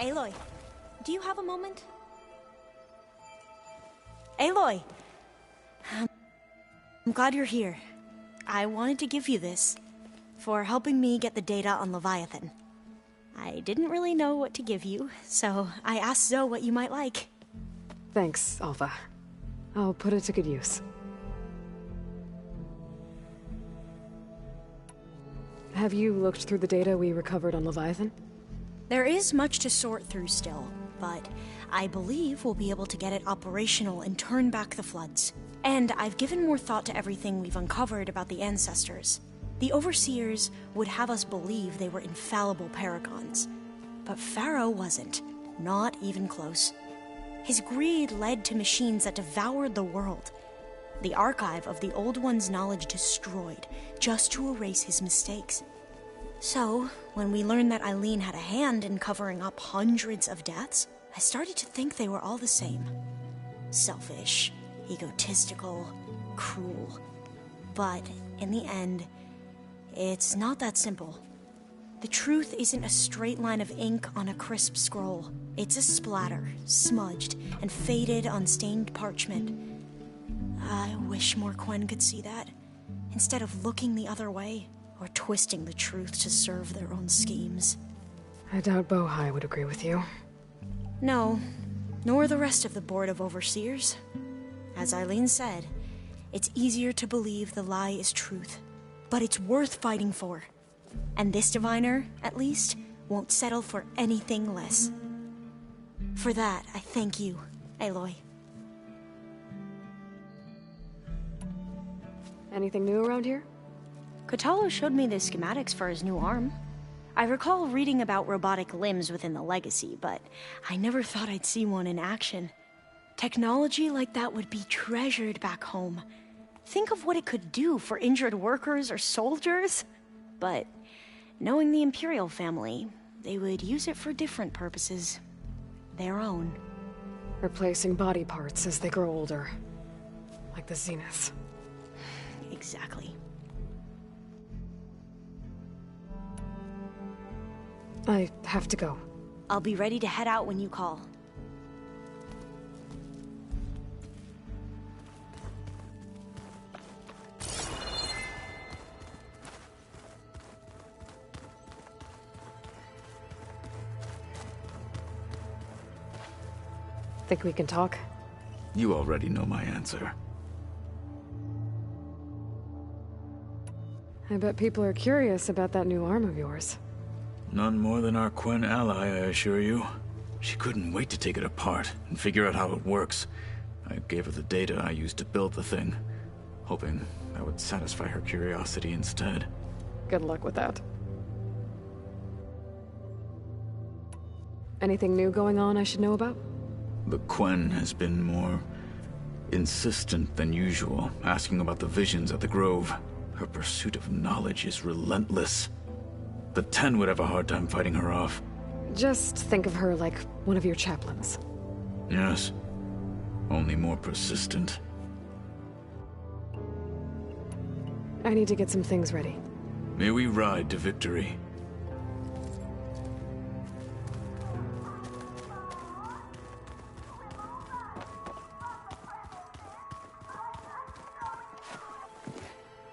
Aloy, do you have a moment? Aloy! I'm glad you're here. I wanted to give you this for helping me get the data on Leviathan. I didn't really know what to give you, so I asked Zoe what you might like. Thanks, Alpha. I'll put it to good use. Have you looked through the data we recovered on Leviathan? There is much to sort through still, but I believe we'll be able to get it operational and turn back the floods. And I've given more thought to everything we've uncovered about the ancestors. The Overseers would have us believe they were infallible paragons. But Pharaoh wasn't. Not even close. His greed led to machines that devoured the world. The archive of the Old One's knowledge destroyed, just to erase his mistakes. So, when we learned that Eileen had a hand in covering up hundreds of deaths, I started to think they were all the same. Selfish, egotistical, cruel. But, in the end, it's not that simple. The truth isn't a straight line of ink on a crisp scroll. It's a splatter, smudged, and faded on stained parchment. I wish more Quen could see that, instead of looking the other way, or twisting the truth to serve their own schemes. I doubt Bohai would agree with you. No, nor the rest of the Board of Overseers. As Eileen said, it's easier to believe the lie is truth, but it's worth fighting for. And this diviner, at least, won't settle for anything less. For that, I thank you, Aloy. Anything new around here? Kotallo showed me the schematics for his new arm. I recall reading about robotic limbs within the Legacy, but I never thought I'd see one in action. Technology like that would be treasured back home. Think of what it could do for injured workers or soldiers. But knowing the Imperial family, they would use it for different purposes. Their own. Replacing body parts as they grow older. Like the Zeniths. Exactly. I have to go. I'll be ready to head out when you call. Think we can talk? You already know my answer. I bet people are curious about that new arm of yours. None more than our Quen ally, I assure you. She couldn't wait to take it apart and figure out how it works. I gave her the data I used to build the thing, hoping that would satisfy her curiosity instead. Good luck with that. Anything new going on I should know about? The Quen has been more insistent than usual, asking about the visions at the Grove. Her pursuit of knowledge is relentless. The Ten would have a hard time fighting her off. Just think of her like one of your chaplains. Yes. Only more persistent. I need to get some things ready. May we ride to victory.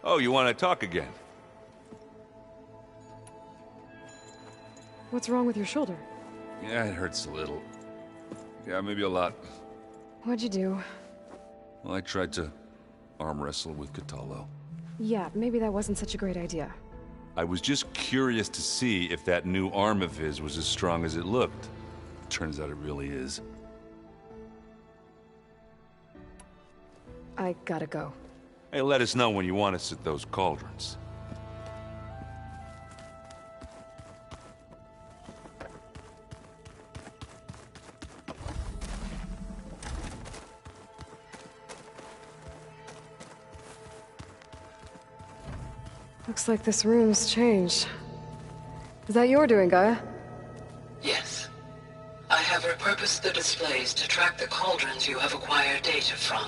Oh, you want to talk again? What's wrong with your shoulder? Yeah, it hurts a little. Yeah, maybe a lot. What'd you do? Well, I tried to arm wrestle with Kotallo. Yeah, maybe that wasn't such a great idea. I was just curious to see if that new arm of his was as strong as it looked. Turns out it really is. I gotta go. Hey, let us know when you want us at those cauldrons. Looks like this room's changed. Is that your doing, Gaia? Yes. I have repurposed the displays to track the cauldrons you have acquired data from.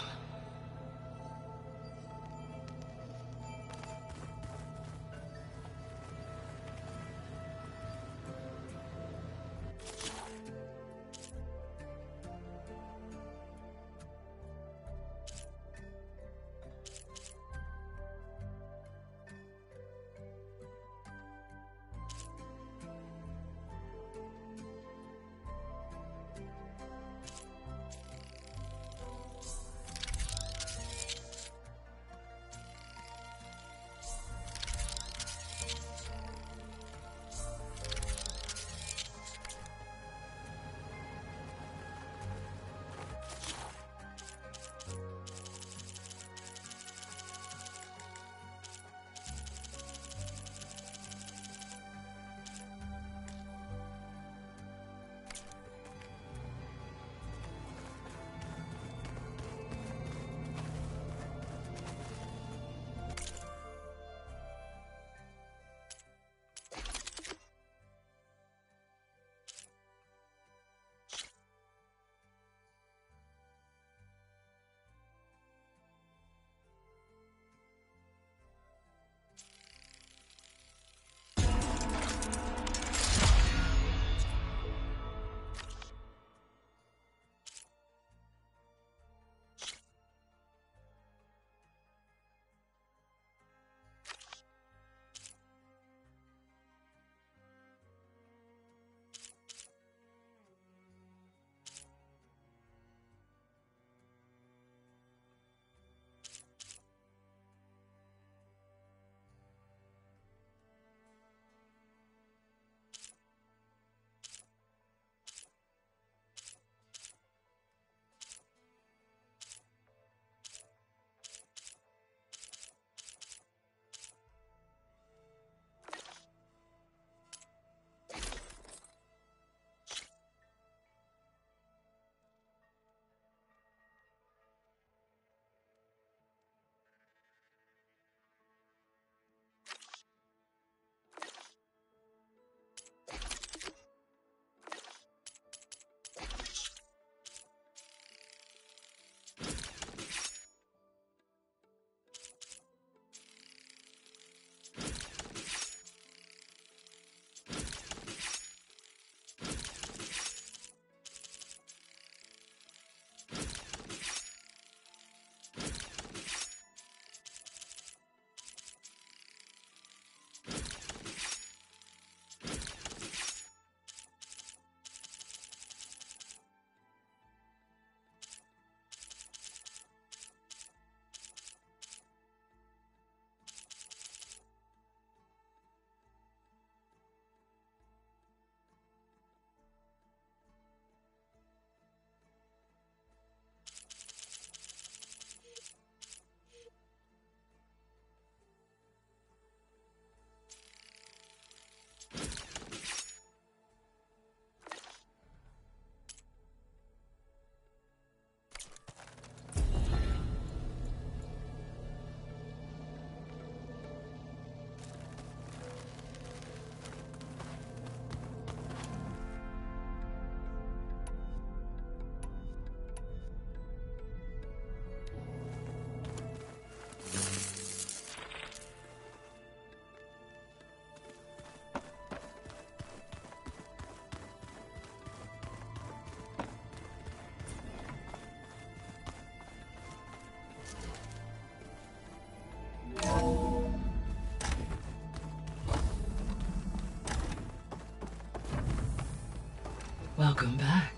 Welcome back.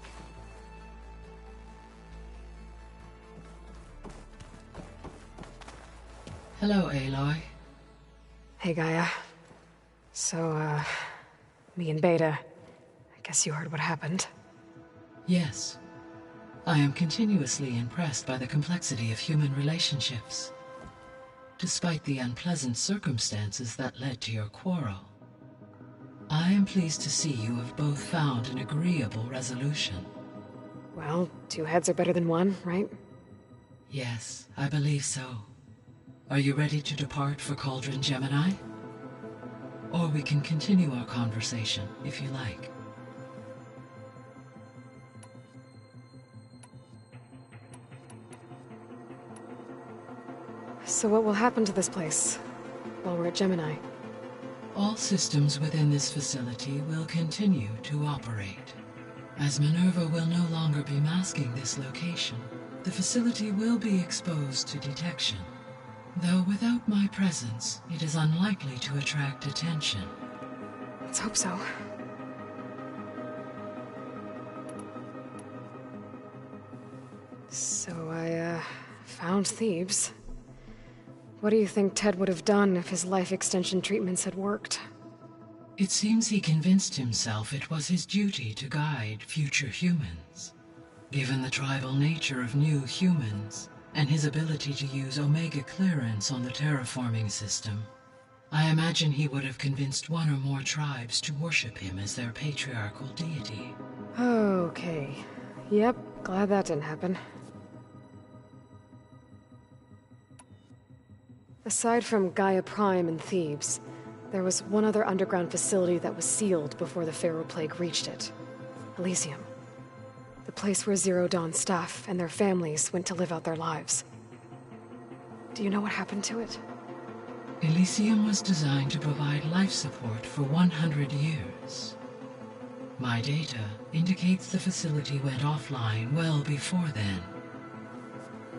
Hello, Aloy. Hey, Gaia. So, me and Beta, I guess you heard what happened. Yes. I am continuously impressed by the complexity of human relationships. Despite the unpleasant circumstances that led to your quarrel, I am pleased to see you have both found an agreeable resolution. Well, 2 heads are better than 1, right? Yes, I believe so. Are you ready to depart for Cauldron Gemini? Or we can continue our conversation, if you like. So what will happen to this place while we're at Gemini? All systems within this facility will continue to operate. As Minerva will no longer be masking this location, the facility will be exposed to detection. Though without my presence, it is unlikely to attract attention. Let's hope so. So I, found Thebes. What do you think Ted would have done if his life extension treatments had worked? It seems he convinced himself it was his duty to guide future humans. Given the tribal nature of new humans, and his ability to use Omega clearance on the terraforming system, I imagine he would have convinced 1 or more tribes to worship him as their patriarchal deity. Okay. Yep, glad that didn't happen. Aside from Gaia Prime and Thebes, there was one other underground facility that was sealed before the Pharaoh Plague reached it. Elysium. The place where Zero Dawn staff and their families went to live out their lives. Do you know what happened to it? Elysium was designed to provide life support for 100 years. My data indicates the facility went offline well before then.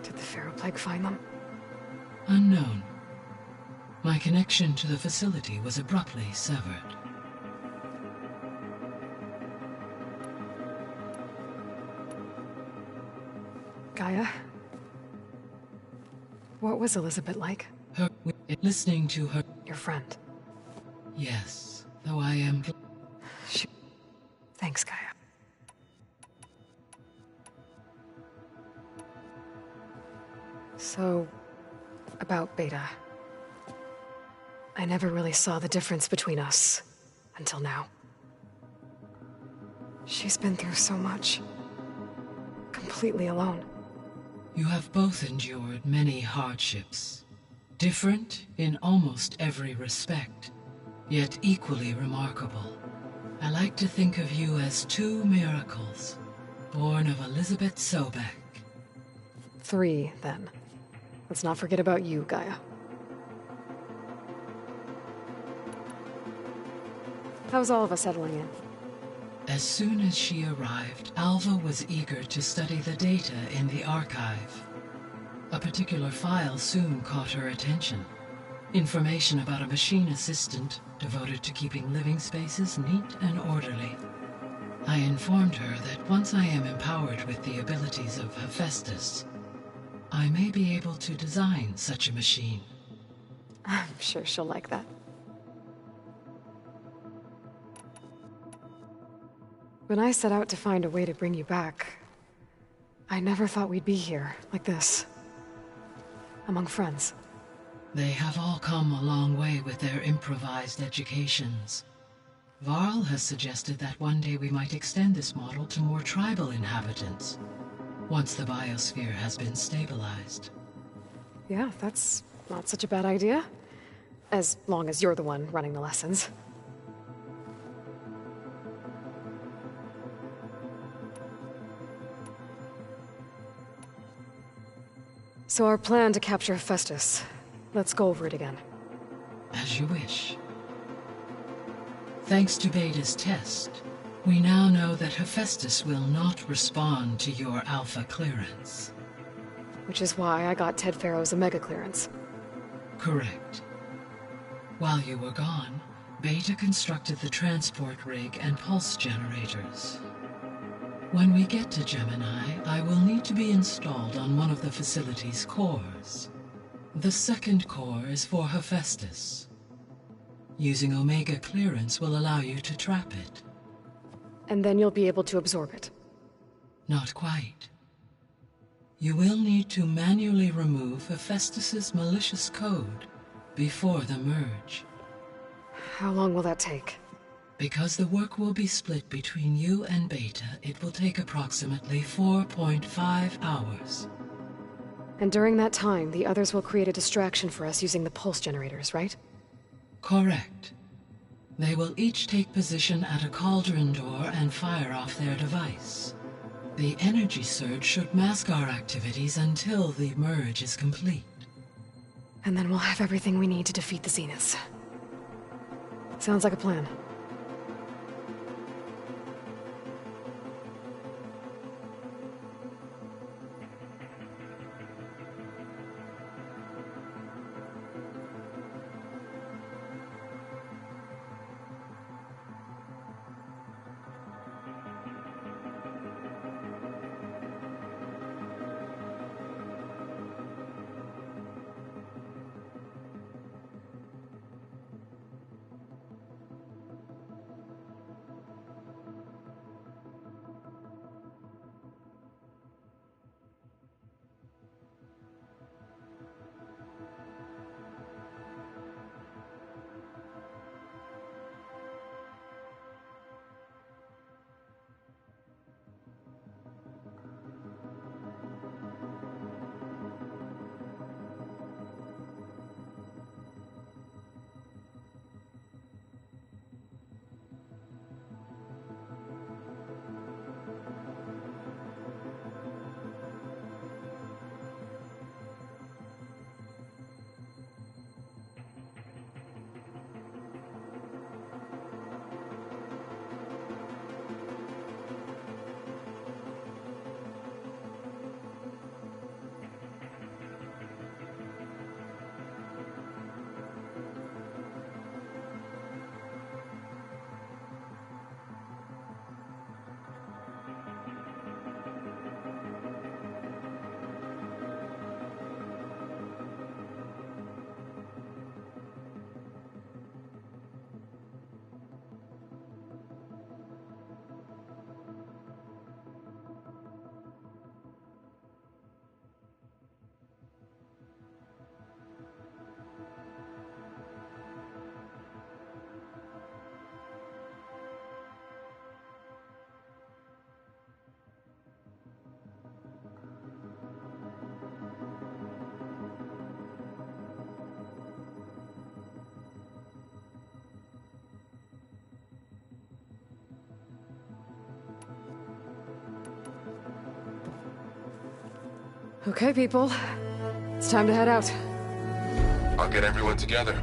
Did the Pharaoh Plague find them? Unknown. My connection to the facility was abruptly severed. Gaia? What was Elizabeth like? Listening to her... Your friend. Yes, though I am... Thanks, Gaia. So, about Beta. I never really saw the difference between us, until now. She's been through so much. Completely alone. You have both endured many hardships. Different in almost every respect, yet equally remarkable. I like to think of you as 2 miracles, born of Elizabeth Sobek. 3, then. Let's not forget about you, Gaia. How's all of us settling in? As soon as she arrived, Alva was eager to study the data in the archive. A particular file soon caught her attention. Information about a machine assistant devoted to keeping living spaces neat and orderly. I informed her that once I am empowered with the abilities of Hephaestus, I may be able to design such a machine. I'm sure she'll like that. When I set out to find a way to bring you back, I never thought we'd be here, like this. Among friends. They have all come a long way with their improvised educations. Varl has suggested that one day we might extend this model to more tribal inhabitants, once the biosphere has been stabilized. Yeah, that's not such a bad idea. As long as you're the one running the lessons. So our plan to capture Hephaestus. Let's go over it again. As you wish. Thanks to Beta's test, we now know that Hephaestus will not respond to your Alpha clearance. Which is why I got Ted Pharaoh's Omega clearance. Correct. While you were gone, Beta constructed the transport rig and pulse generators. When we get to Gemini, I will need to be installed on one of the facility's cores. The second core is for Hephaestus. Using Omega clearance will allow you to trap it. And then you'll be able to absorb it. Not quite. You will need to manually remove Hephaestus's malicious code before the merge. How long will that take? Because the work will be split between you and Beta, it will take approximately 4.5 hours. And during that time, the others will create a distraction for us using the pulse generators, right? Correct. They will each take position at a cauldron door and fire off their device. The energy surge should mask our activities until the merge is complete. And then we'll have everything we need to defeat the Zeniths. Sounds like a plan. Okay, people. It's time to head out. I'll get everyone together.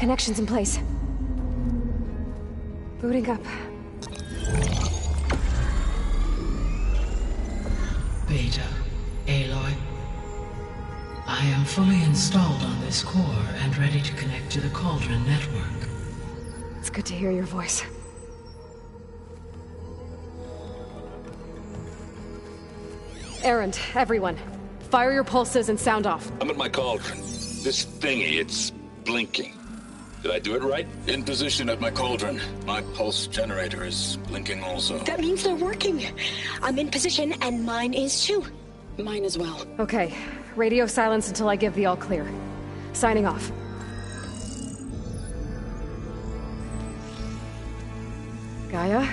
Connections in place. Booting up. Beta, Aloy. I am fully installed on this core and ready to connect to the Cauldron network. It's good to hear your voice. Errand, everyone. Fire your pulses and sound off. I'm at my cauldron. This thingy, it's blinking. Did I do it right? In position at my cauldron. My pulse generator is blinking also. That means they're working. I'm in position, and mine is too. Mine as well. Okay. Radio silence until I give the all clear. Signing off. Gaia,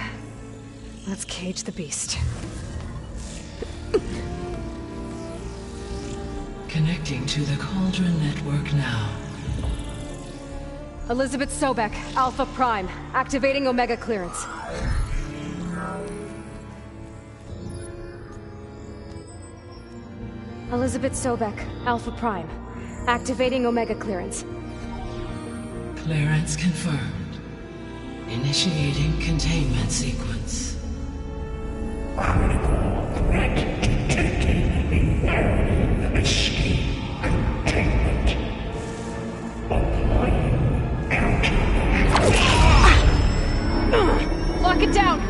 let's cage the beast. Connecting to the Cauldron network now. Elizabeth Sobek, Alpha Prime, activating Omega clearance. Elizabeth Sobek, Alpha Prime, activating Omega clearance. Clearance confirmed. Initiating containment sequence. Critical threat detected. Escape containment. Applying countermeasures. Lock it down!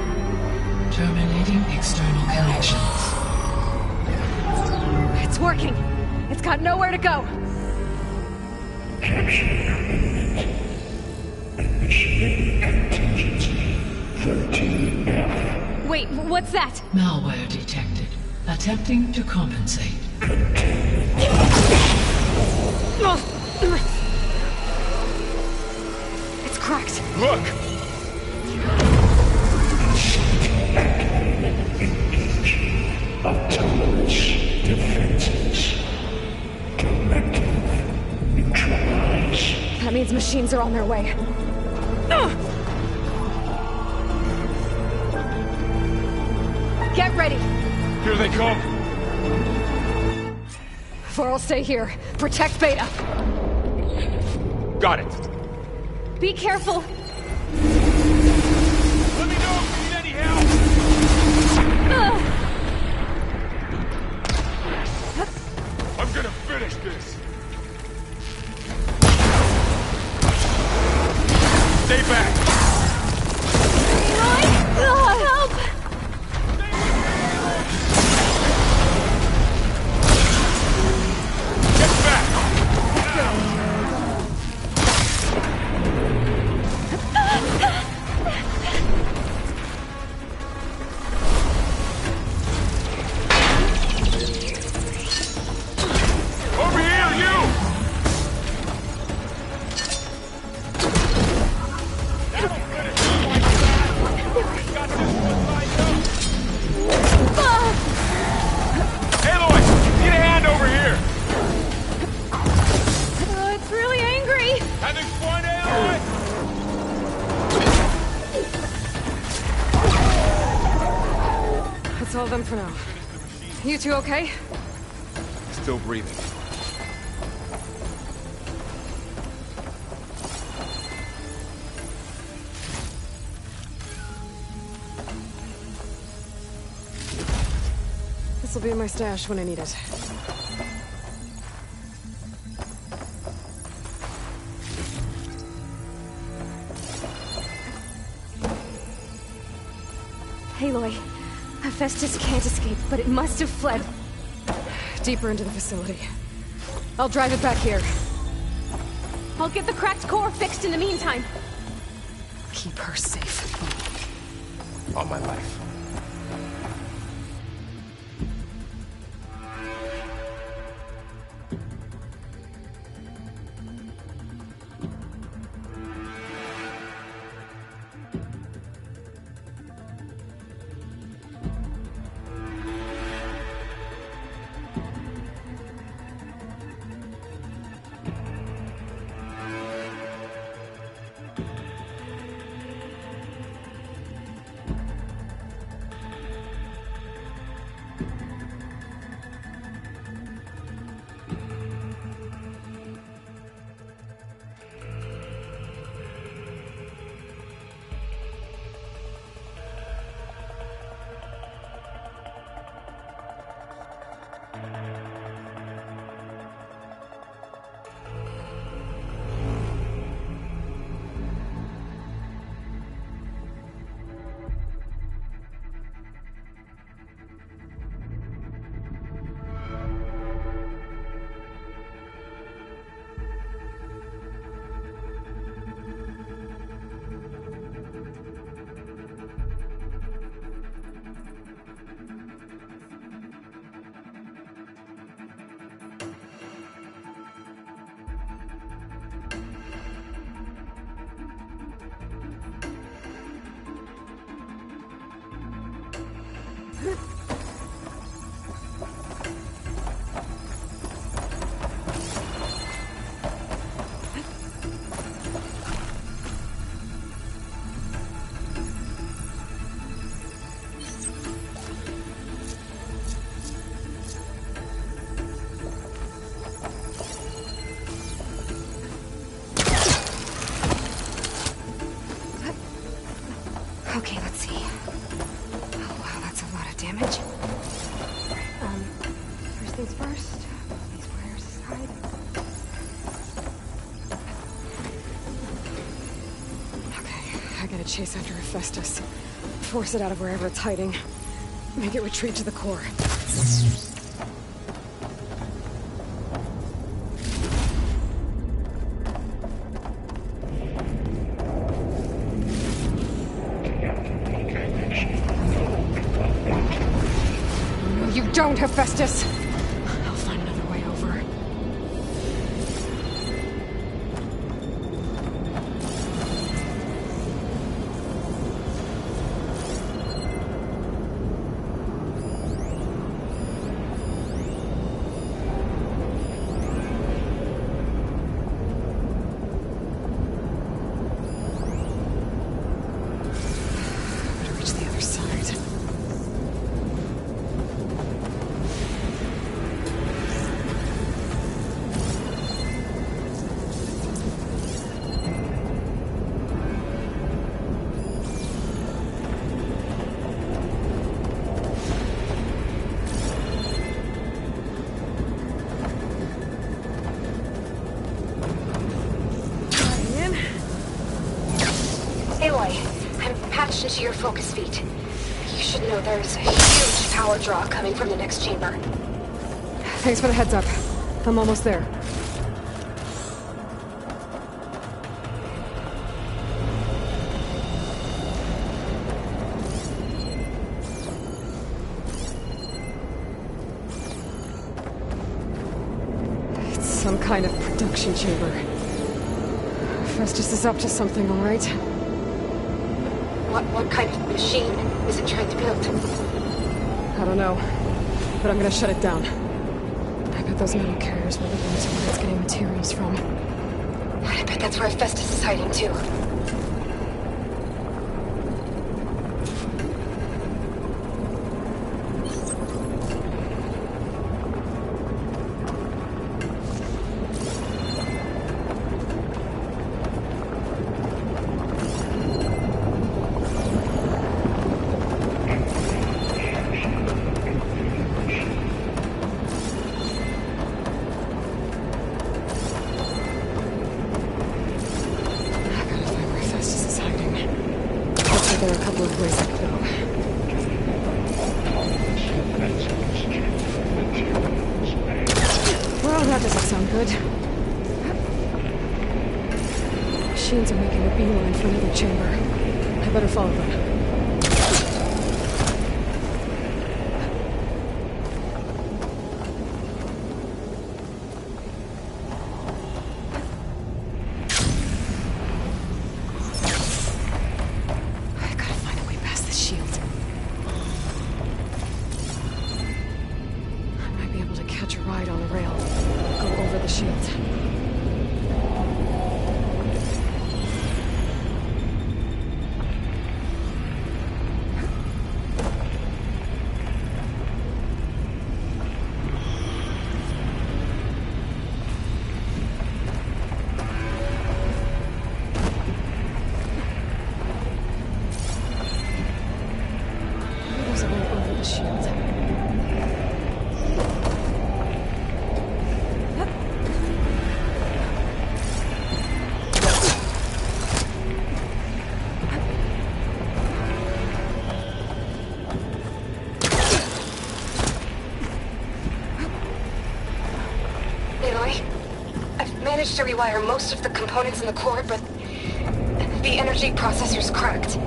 Terminating external connections. It's working. It's got nowhere to go. Capture imminent. Initiating contingency 13F. Wait, what's that? Malware detected. Attempting to compensate. It's cracked. Look! Engage. Autonomous defenses. Directive. Neutralize. That means machines are on their way. Get ready! Here they come! Vor'll stay here. Protect Beta. Got it! Be careful! Let me know if you need any help! I'm gonna finish this! Stay back! Help! Get back! Over here, you! That'll finish you like that! Got this one lined up! Aloy! Need a hand over here! It's really angry! Having fun, Aloy? That's all of them for now. You two okay? Still breathing. This'll be in my stash when I need it. Aloy, Hephaestus can't escape, but it must have fled deeper into the facility. I'll drive it back here. I'll get the cracked core fixed in the meantime. Keep her safe. On my life. things first. Put these wires aside. Okay, I gotta chase after Hephaestus. Force it out of wherever it's hiding. Make it retreat to the core. No, you don't, Hephaestus! I'll find another way over. Better reach the other side. Aloy, I'm patched into your focus feed. You should know there's a huge power draw coming from the next chamber. Thanks for the heads up. I'm almost there. It's some kind of production chamber. Festus is up to something, all right? What kind of machine is it trying to build? I don't know, but I'm gonna shut it down. I bet those metal carriers will lead into where it's getting materials from. I bet that's where Festus is hiding too. There are a couple of ways I could go. Well, that doesn't sound good. Machines are making a beeline for another chamber. I better follow them. Managed to rewire most of the components in the core, but the energy processor's cracked.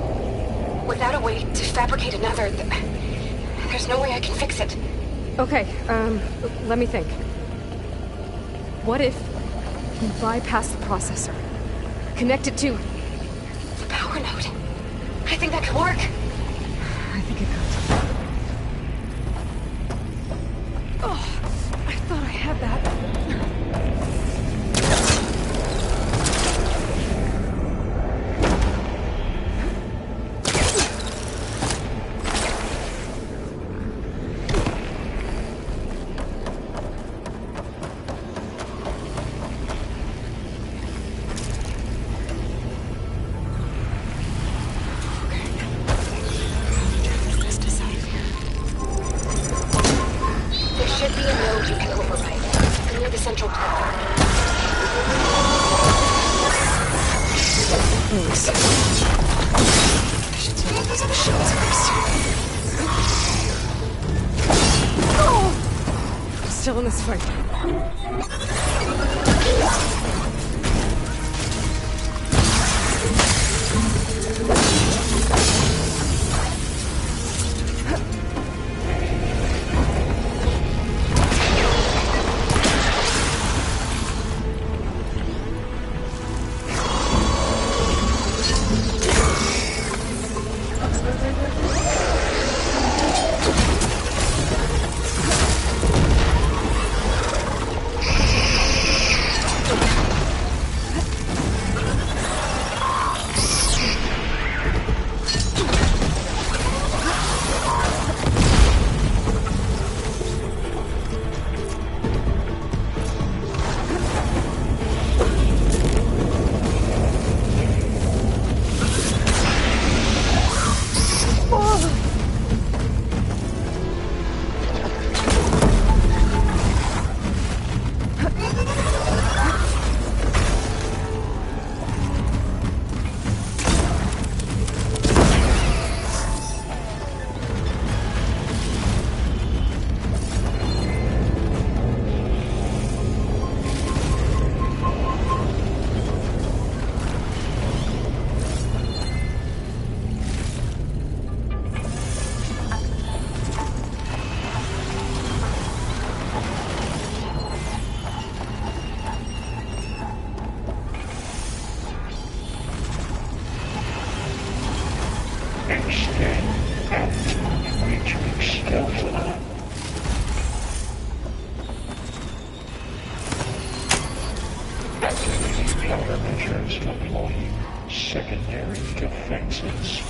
Without a way to fabricate another, there's no way I can fix it. Okay, let me think. What if you bypass the processor? Connect it to the power node. I think that could work. I think it could. Oh, I thought I had that. central platform. Thanks. I should take out those machines first. Oh! Still in this fight. Countermeasures deploying secondary defenses.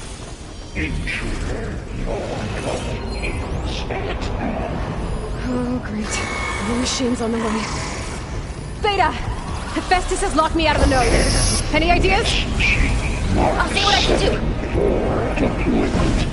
Intruder, your coming is at hand. Oh, great. More machines on the way. Beta! Hephaestus has locked me out of the node. Any ideas? I'll see what I can do. For deployment.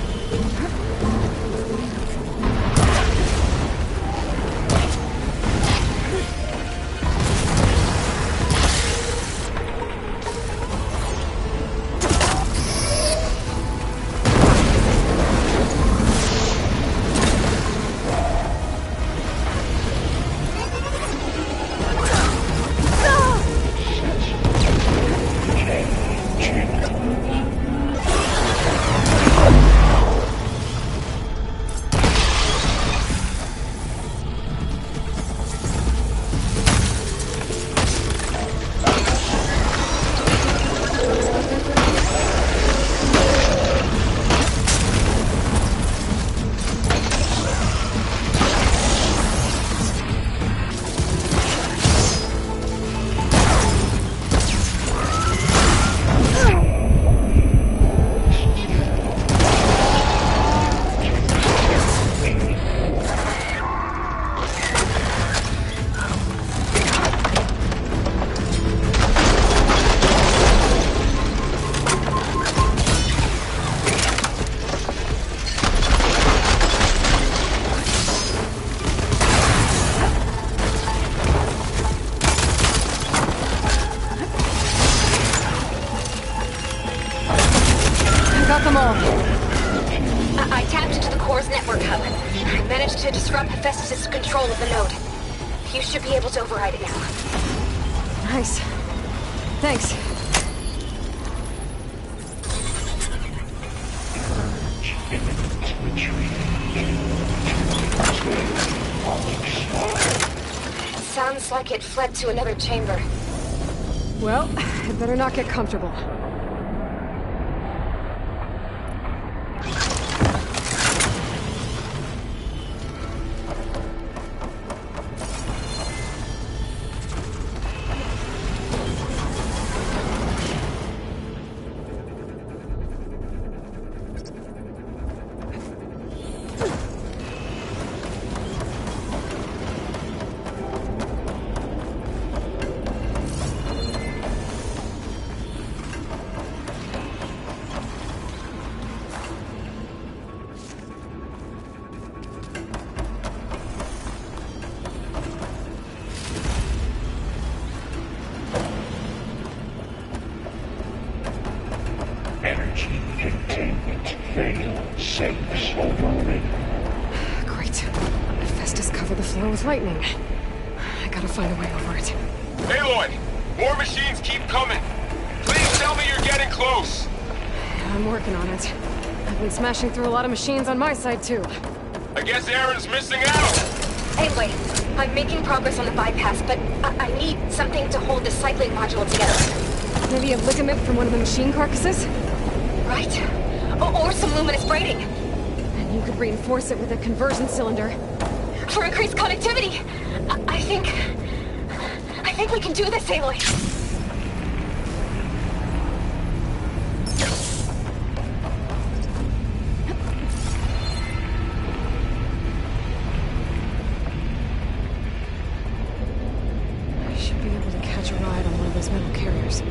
I tapped into the core's network hub. I managed to disrupt Hephaestus' control of the node. You should be able to override it now. Nice. Thanks. Sounds like it fled to another chamber. Well, I better not get comfortable. deal with lightning. I gotta find a way over it. Aloy! More machines keep coming! Please tell me you're getting close! I'm working on it. I've been smashing through a lot of machines on my side, too. I guess Aaron's missing out! Anyway, I'm making progress on the bypass, but I need something to hold the cycling module together. Maybe a ligament from one of the machine carcasses? Right. Or some luminous braiding. And you could reinforce it with a conversion cylinder. For increased connectivity! I think we can do this, Aloy. I should be able to catch a ride on one of those metal carriers.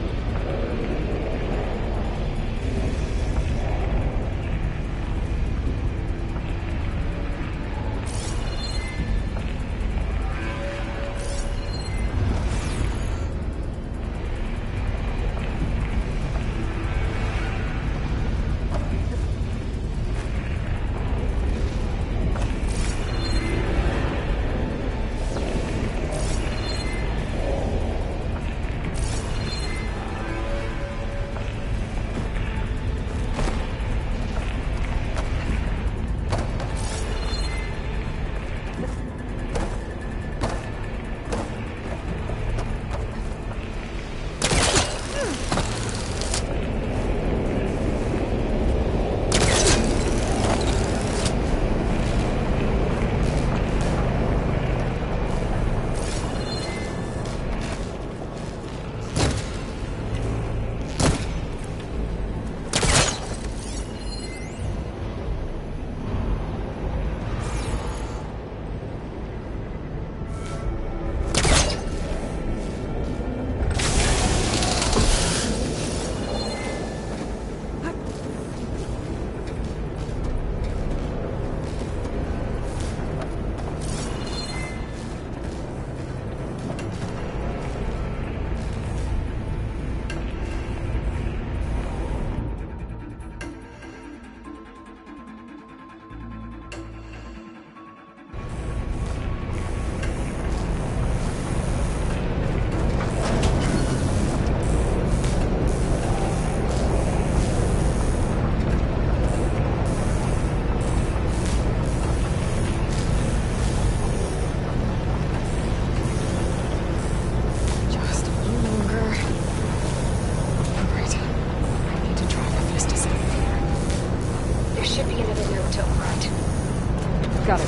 Got it.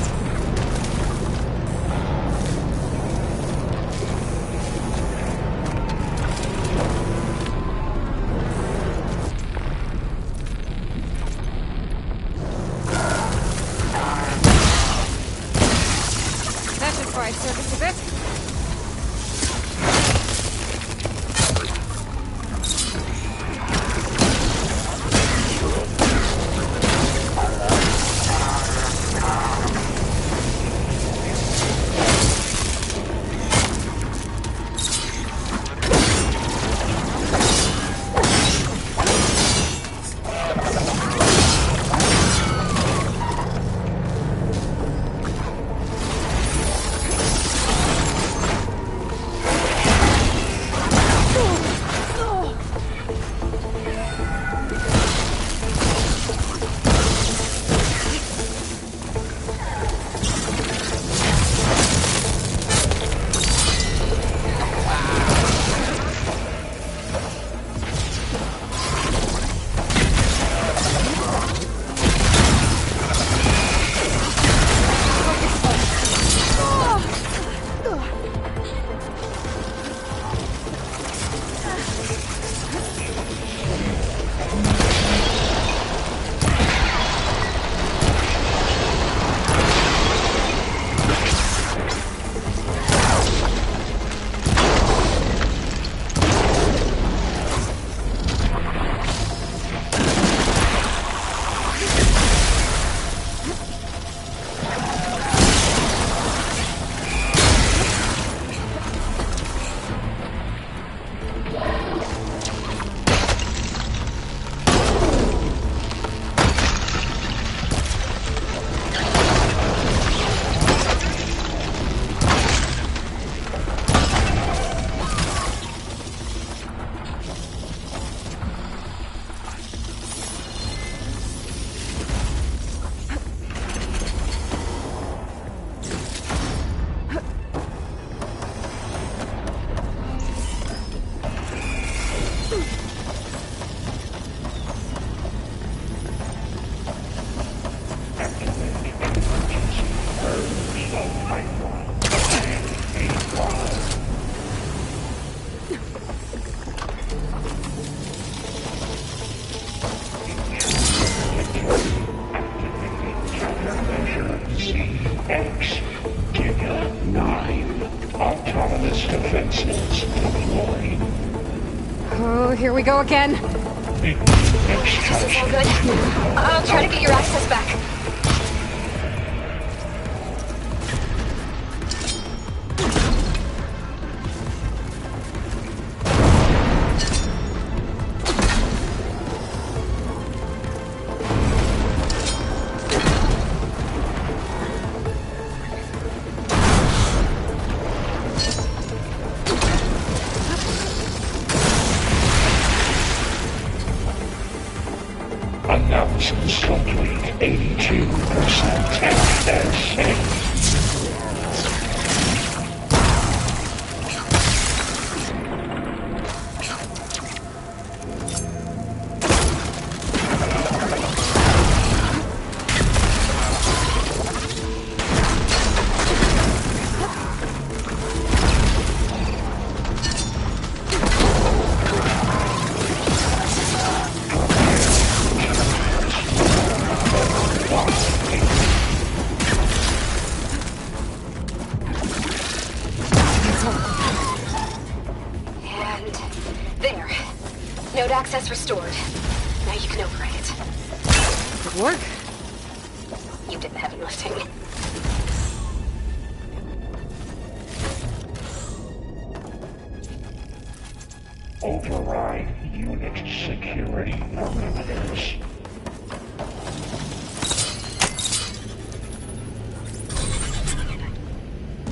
That should fry surface a bit. 9 autonomous defenses deployed. Oh, here we go again. This is all good. I'll try to get your access back. Announcements complete. 82% access. Access restored. Now you can override it. Good work. You did the heavy lifting. Override unit security parameters.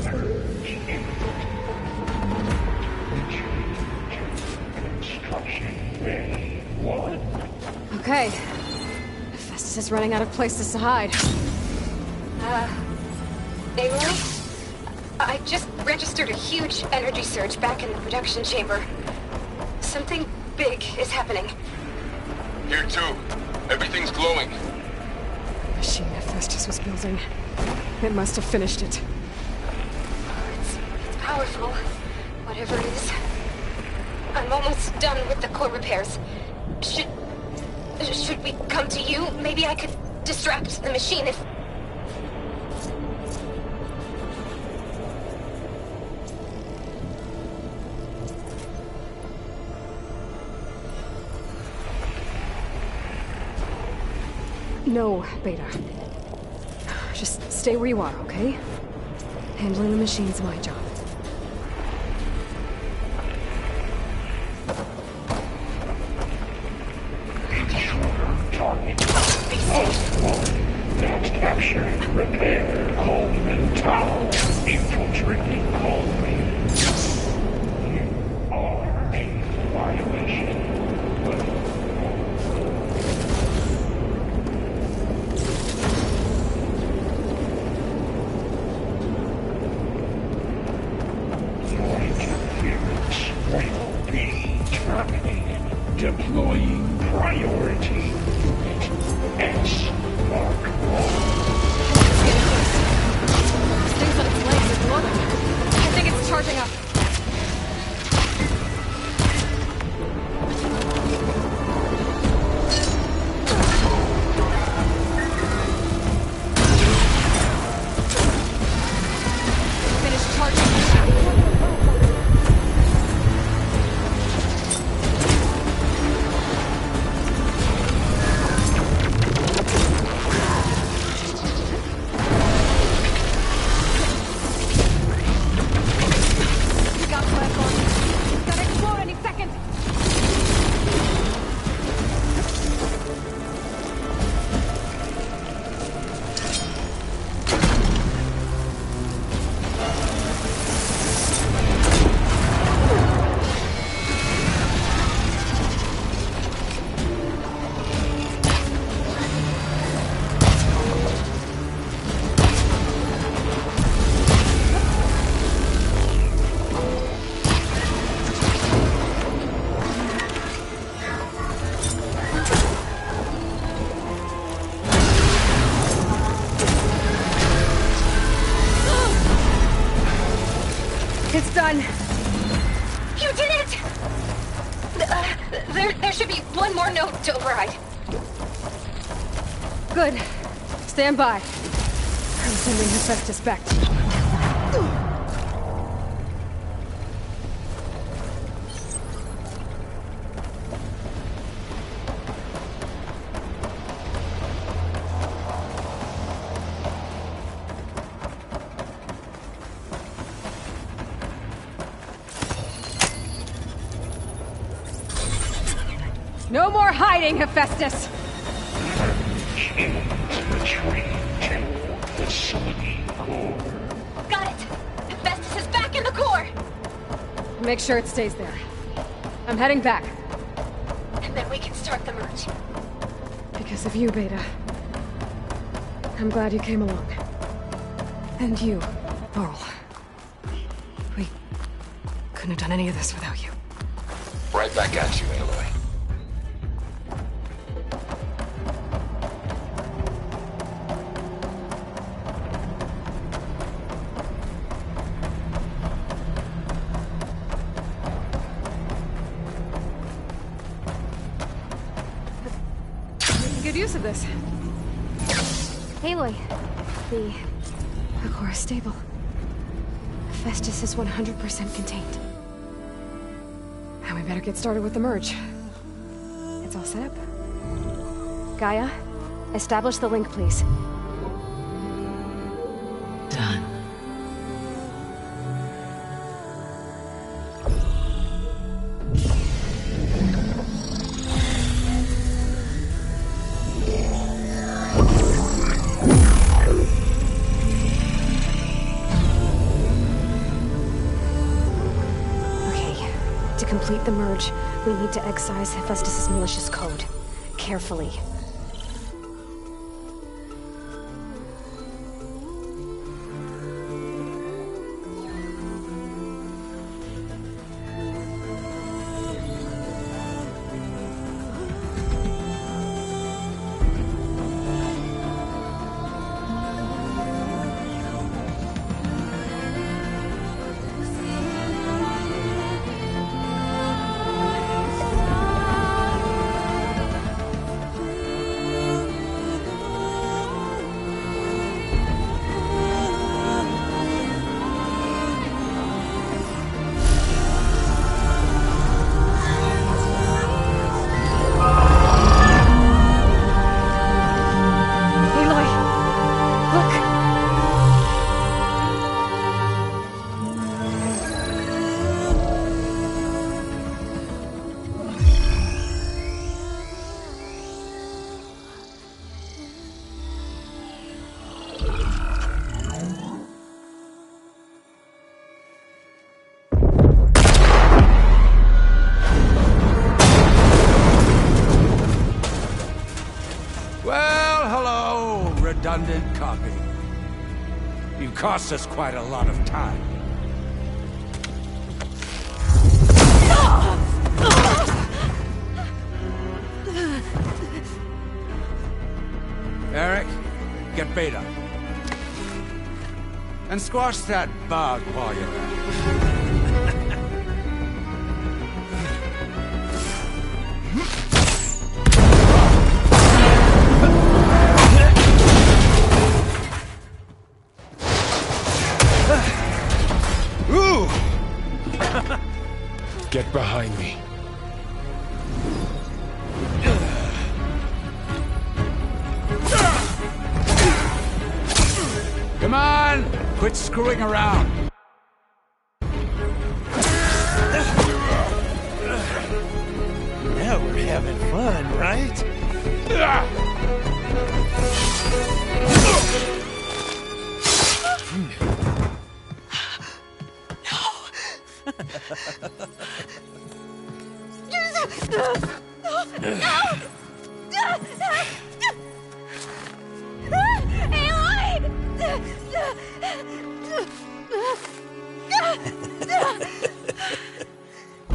Purge Construction Bay 1. Okay. Festus is running out of places to hide. Aloy? I just registered a huge energy surge back in the production chamber. Something big is happening. Here too. Everything's glowing. The machine that Festus was building. It must have finished it. It's powerful, whatever it is. I'm almost done with the core repairs. Should we come to you? Maybe I could distract the machine if... No, Beta. Just stay where you are, okay? Handling the machine's my job. Target. Not captured. Repair. Coleman Tower. Infiltrating Coleman. You are a violation. Your interference will be terminated. Deploying priority. S. Mark 1. Things on its legs is glowing. I think it's charging up. Finish charging. It's done. You did it! There should be one more node to override. Good. Stand by. I'm sending Hephaestus back to you. No more hiding, Hephaestus! Got it! Hephaestus is back in the core! Make sure it stays there. I'm heading back. And then we can start the merge. Because of you, Beta. I'm glad you came along. And you, Laurel. We couldn't have done any of this without you. Right back at you, Aloy. Good use of this. Aloy, the core is stable. Hephaestus is 100% contained. Now we better get started with the merge. It's all set up. Gaia, establish the link, please. Done. To complete the merge, we need to excise Hephaestus' malicious code. Carefully. Redundant copy. You cost us quite a lot of time. Eric, get Beta. And squash that bug while you're at it. Get behind me. Come on! Quit screwing around! Now we're having fun, right?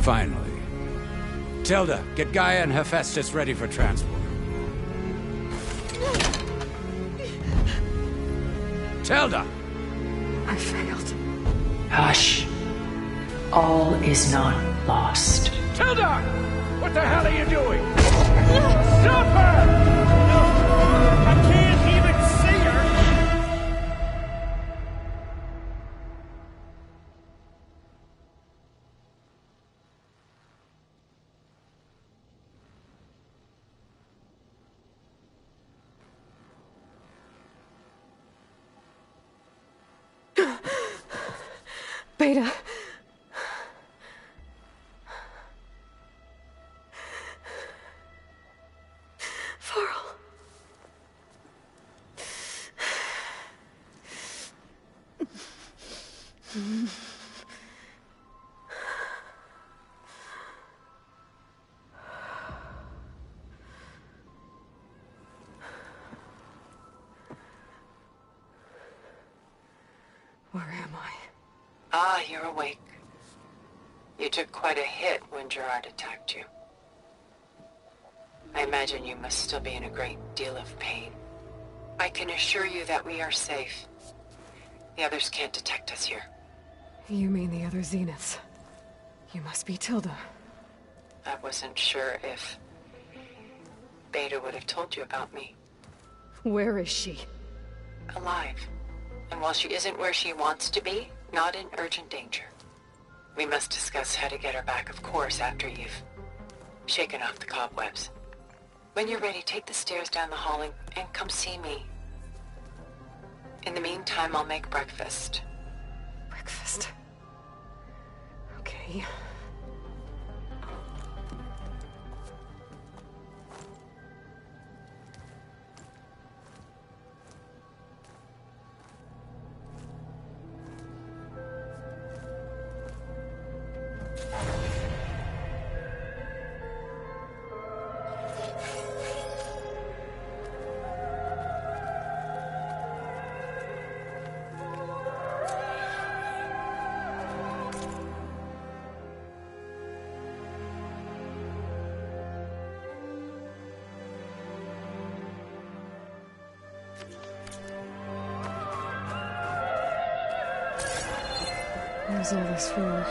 Finally. Tilda, get Gaia and Hephaestus ready for transport. Tilda! I failed. Hush. All is not lost. Tilda! What the hell are you doing? Stop her! I can't even see her! Beta. Varl. Where am I? Ah, you're awake. You took quite a hit when Gerard attacked you. I imagine you must still be in a great deal of pain. I can assure you that we are safe. The others can't detect us here. You mean the other Zeniths? You must be Tilda. I wasn't sure if Beta would have told you about me. Where is she? Alive. And while she isn't where she wants to be, not in urgent danger. We must discuss how to get her back, of course, after you've shaken off the cobwebs. When you're ready, take the stairs down the hall and come see me. In the meantime, I'll make breakfast. Breakfast? Okay. What's all this for?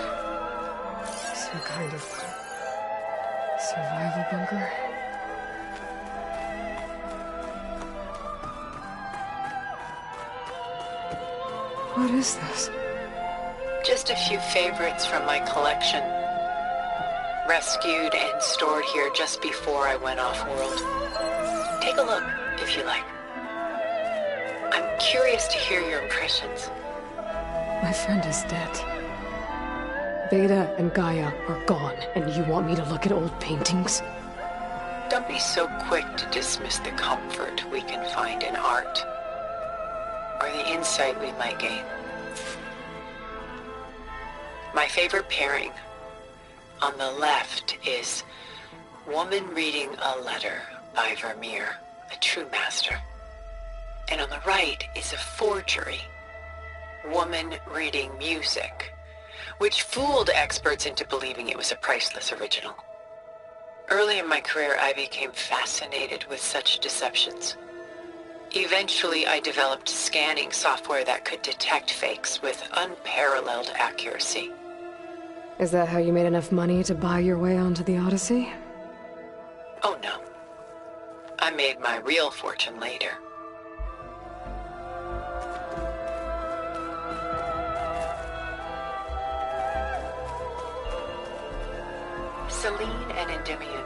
Some kind of survival bunker? What is this? Just a few favorites from my collection. Rescued and stored here just before I went off-world. Take a look, if you like. I'm curious to hear your impressions. My friend is dead. Beta and Gaia are gone, and you want me to look at old paintings? Don't be so quick to dismiss the comfort we can find in art, or the insight we might gain. My favorite pairing on the left is Woman Reading a Letter by Vermeer, a true master. And on the right is a forgery, Woman Reading Music, which fooled experts into believing it was a priceless original. Early in my career, I became fascinated with such deceptions. Eventually, I developed scanning software that could detect fakes with unparalleled accuracy. Is that how you made enough money to buy your way onto the Odyssey? Oh no. I made my real fortune later. Selene and Endymion.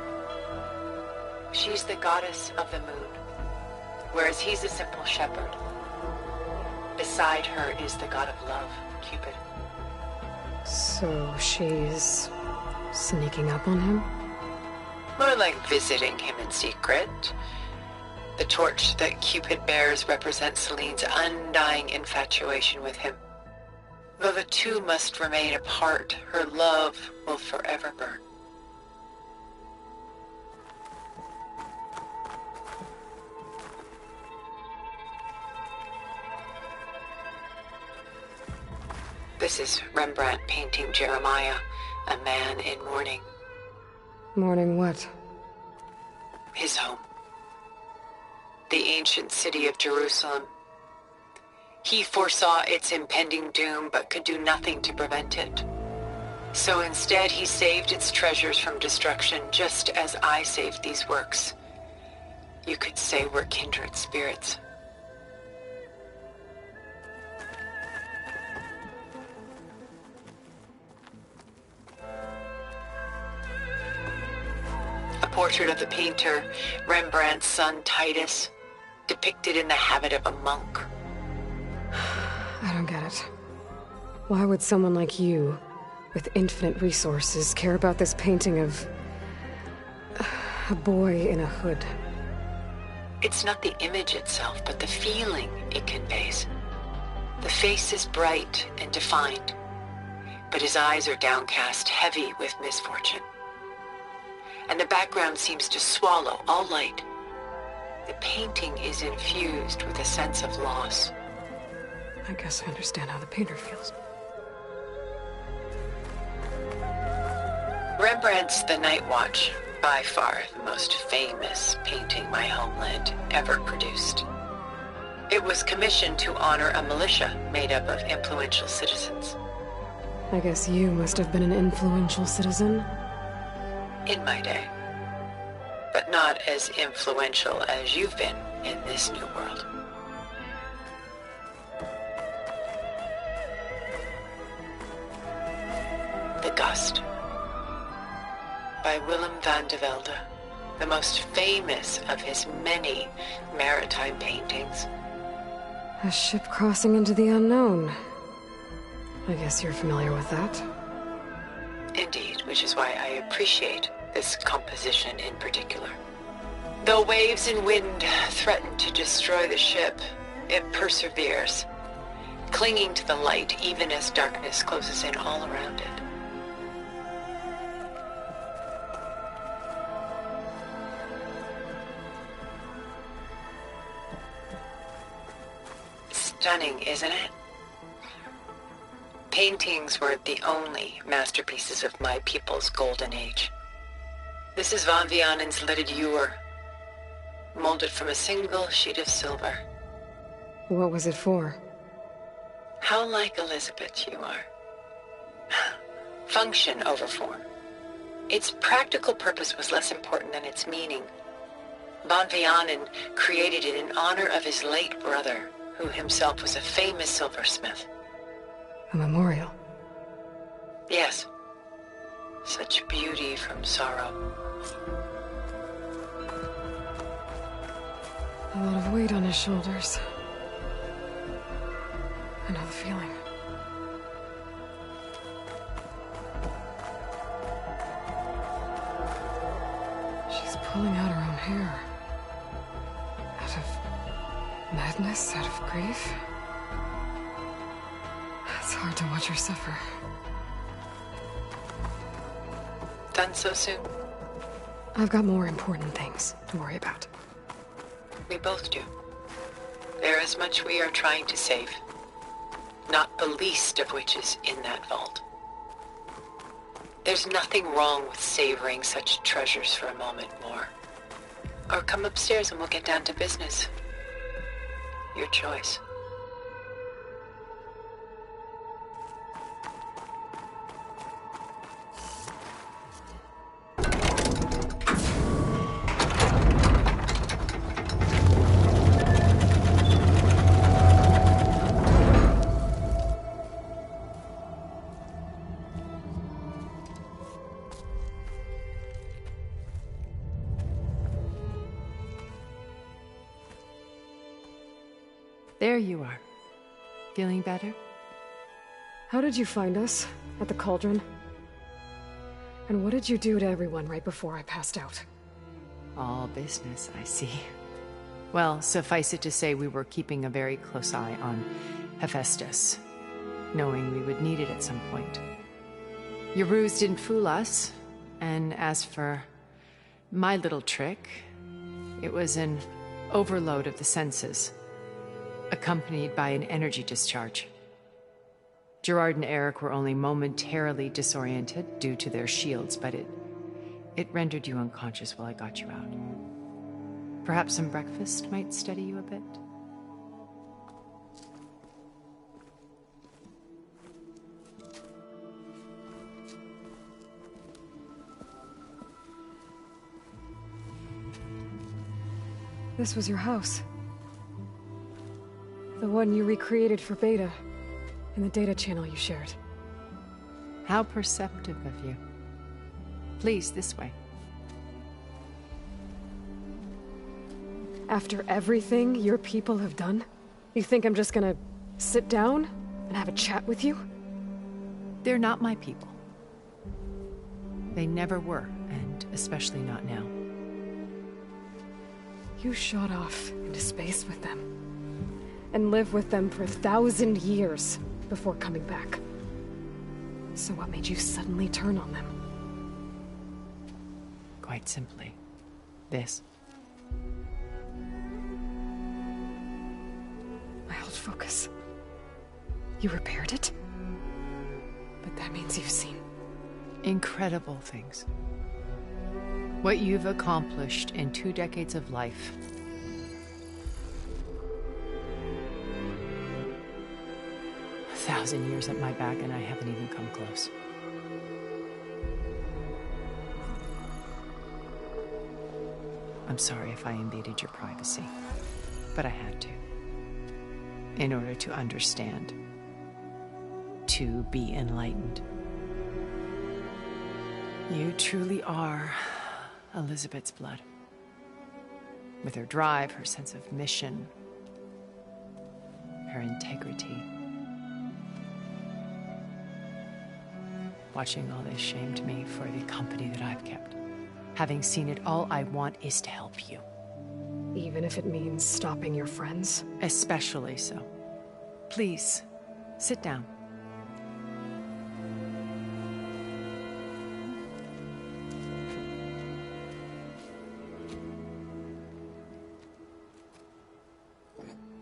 She's the goddess of the moon, whereas he's a simple shepherd. Beside her is the god of love, Cupid. So she's sneaking up on him? More like visiting him in secret. The torch that Cupid bears represents Selene's undying infatuation with him. Though the two must remain apart, her love will forever burn. This is Rembrandt painting Jeremiah, a man in mourning. Mourning what? His home. The ancient city of Jerusalem. He foresaw its impending doom, but could do nothing to prevent it. So instead, he saved its treasures from destruction, just as I saved these works. You could say we're kindred spirits. A portrait of the painter, Rembrandt's son Titus, depicted in the habit of a monk. I don't get it. Why would someone like you, with infinite resources, care about this painting of a boy in a hood? It's not the image itself, but the feeling it conveys. The face is bright and defined, but his eyes are downcast, heavy with misfortune. And the background seems to swallow all light. The painting is infused with a sense of loss. I guess I understand how the painter feels. Rembrandt's The Night Watch, by far the most famous painting my homeland ever produced. It was commissioned to honor a militia made up of influential citizens. I guess you must have been an influential citizen. In my day. But not as influential as you've been in this new world. The Gust. By Willem van de Velde, the most famous of his many maritime paintings. A ship crossing into the unknown. I guess you're familiar with that. Indeed, which is why I appreciate this composition in particular. Though waves and wind threaten to destroy the ship, it perseveres, clinging to the light even as darkness closes in all around it. Stunning, isn't it? Paintings were the only masterpieces of my people's golden age. This is Van Vianen's Lidded Ewer, molded from a single sheet of silver. What was it for? How like Elizabeth you are. Function over form. Its practical purpose was less important than its meaning. Van Vianen created it in honor of his late brother, who himself was a famous silversmith. A memorial? Yes. Such beauty from sorrow. A lot of weight on his shoulders. I know the feeling. She's pulling out her own hair. Out of madness, out of grief. It's hard to watch her suffer. Done so soon? I've got more important things to worry about. We both do. There is much we are trying to save. Not the least of which is in that vault. There's nothing wrong with savoring such treasures for a moment more. Or come upstairs and we'll get down to business. Your choice. There you are. Feeling better? How did you find us? At the cauldron? And what did you do to everyone right before I passed out? All business, I see. Well, suffice it to say we were keeping a very close eye on Hephaestus, knowing we would need it at some point. Your ruse didn't fool us, and as for my little trick, it was an overload of the senses, accompanied by an energy discharge. Gerard and Eric were only momentarily disoriented due to their shields, but it rendered you unconscious while I got you out. Perhaps some breakfast might steady you a bit? This was your house. The one you recreated for Beta, in the data channel you shared. How perceptive of you. Please, this way. After everything your people have done, you think I'm just gonna sit down and have a chat with you? They're not my people. They never were, and especially not now. You shot off into space with them, and lived with them for 1,000 years before coming back. So what made you suddenly turn on them? Quite simply, this. My old focus. You repaired it? But that means you've seen... incredible things. What you've accomplished in 2 decades of life. A 1,000 years at my back and I haven't even come close. I'm sorry if I invaded your privacy, but I had to. In order to understand. To be enlightened. You truly are Elizabeth's blood. With her drive, her sense of mission, her integrity. Watching all this shamed me for the company that I've kept. Having seen it, all I want is to help you. Even if it means stopping your friends? Especially so. Please, sit down.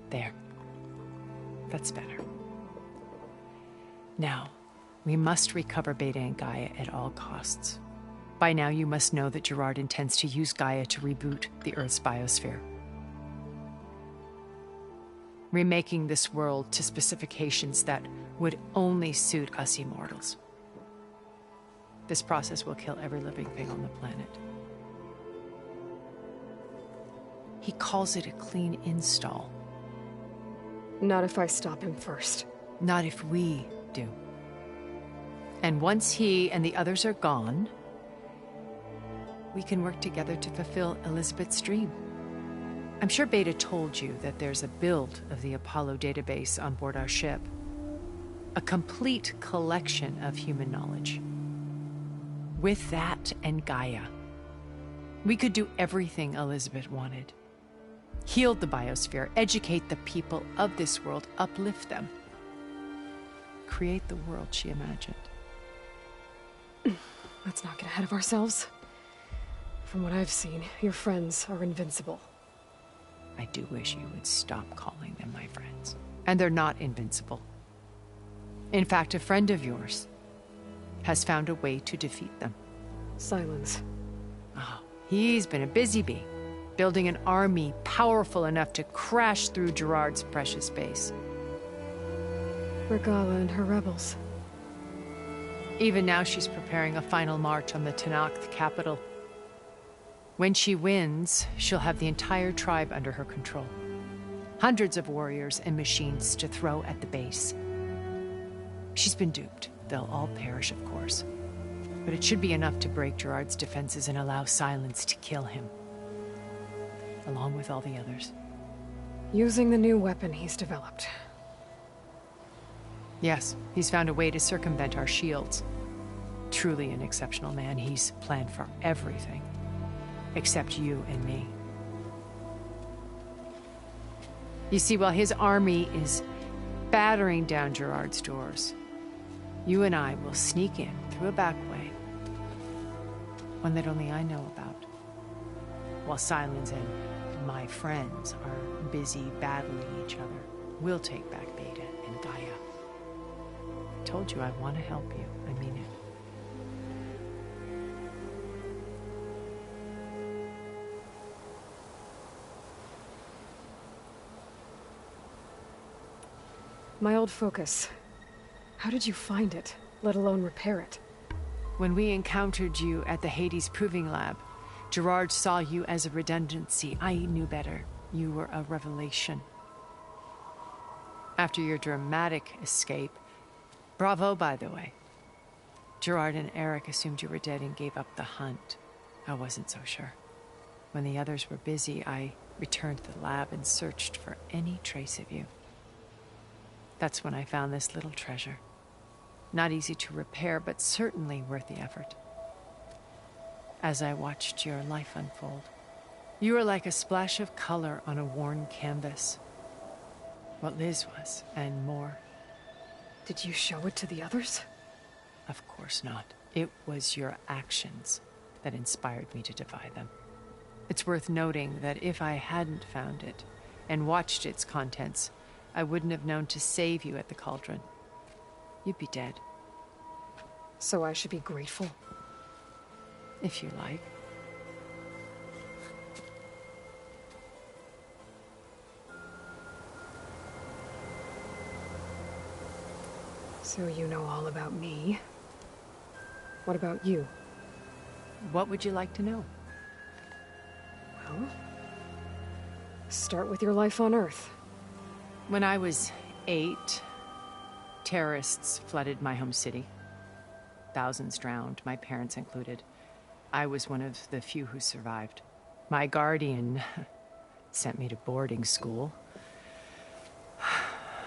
There. That's better. Now, we must recover Beta and Gaia at all costs. By now, you must know that Gerard intends to use Gaia to reboot the Earth's biosphere. Remaking this world to specifications that would only suit us immortals. This process will kill every living thing on the planet. He calls it a clean install. Not if I stop him first. Not if we do. And once he and the others are gone, we can work together to fulfill Elizabeth's dream. I'm sure Beta told you that there's a build of the Apollo database on board our ship. A complete collection of human knowledge. With that and Gaia, we could do everything Elizabeth wanted. Heal the biosphere, educate the people of this world, uplift them. Create the world she imagined. Let's not get ahead of ourselves. From what I've seen, your friends are invincible. I do wish you would stop calling them my friends. And they're not invincible. In fact, a friend of yours has found a way to defeat them. Silence. Oh, he's been a busy bee, building an army powerful enough to crash through Gerard's precious base. Regala and her rebels. Even now she's preparing a final march on the Tenakth capital. When she wins, she'll have the entire tribe under her control. Hundreds of warriors and machines to throw at the base. She's been duped. They'll all perish, of course. But it should be enough to break Gerard's defenses and allow Silence to kill him. Along with all the others. Using the new weapon he's developed. Yes, he's found a way to circumvent our shields. Truly an exceptional man. He's planned for everything. Except you and me. You see, while his army is battering down Gerard's doors, you and I will sneak in through a back way. One that only I know about. While Silence and my friends are busy battling each other, we'll take back Beta and Gaia. I told you I want to help you. I mean it. My old focus. How did you find it, let alone repair it? When we encountered you at the Hades Proving Lab, Gerard saw you as a redundancy. I knew better. You were a revelation. After your dramatic escape, bravo, by the way. Gerard and Eric assumed you were dead and gave up the hunt. I wasn't so sure. When the others were busy, I returned to the lab and searched for any trace of you. That's when I found this little treasure. Not easy to repair, but certainly worth the effort. As I watched your life unfold, you were like a splash of color on a worn canvas. What Liz was, and more. Did you show it to the others? Of course not. It was your actions that inspired me to defy them. It's worth noting that if I hadn't found it and watched its contents, I wouldn't have known to save you at the cauldron. You'd be dead. So I should be grateful? If you like. So you know all about me. What about you? What would you like to know? Well, start with your life on Earth. When I was 8, terrorists flooded my home city. Thousands drowned, my parents included. I was one of the few who survived. My guardian sent me to boarding school.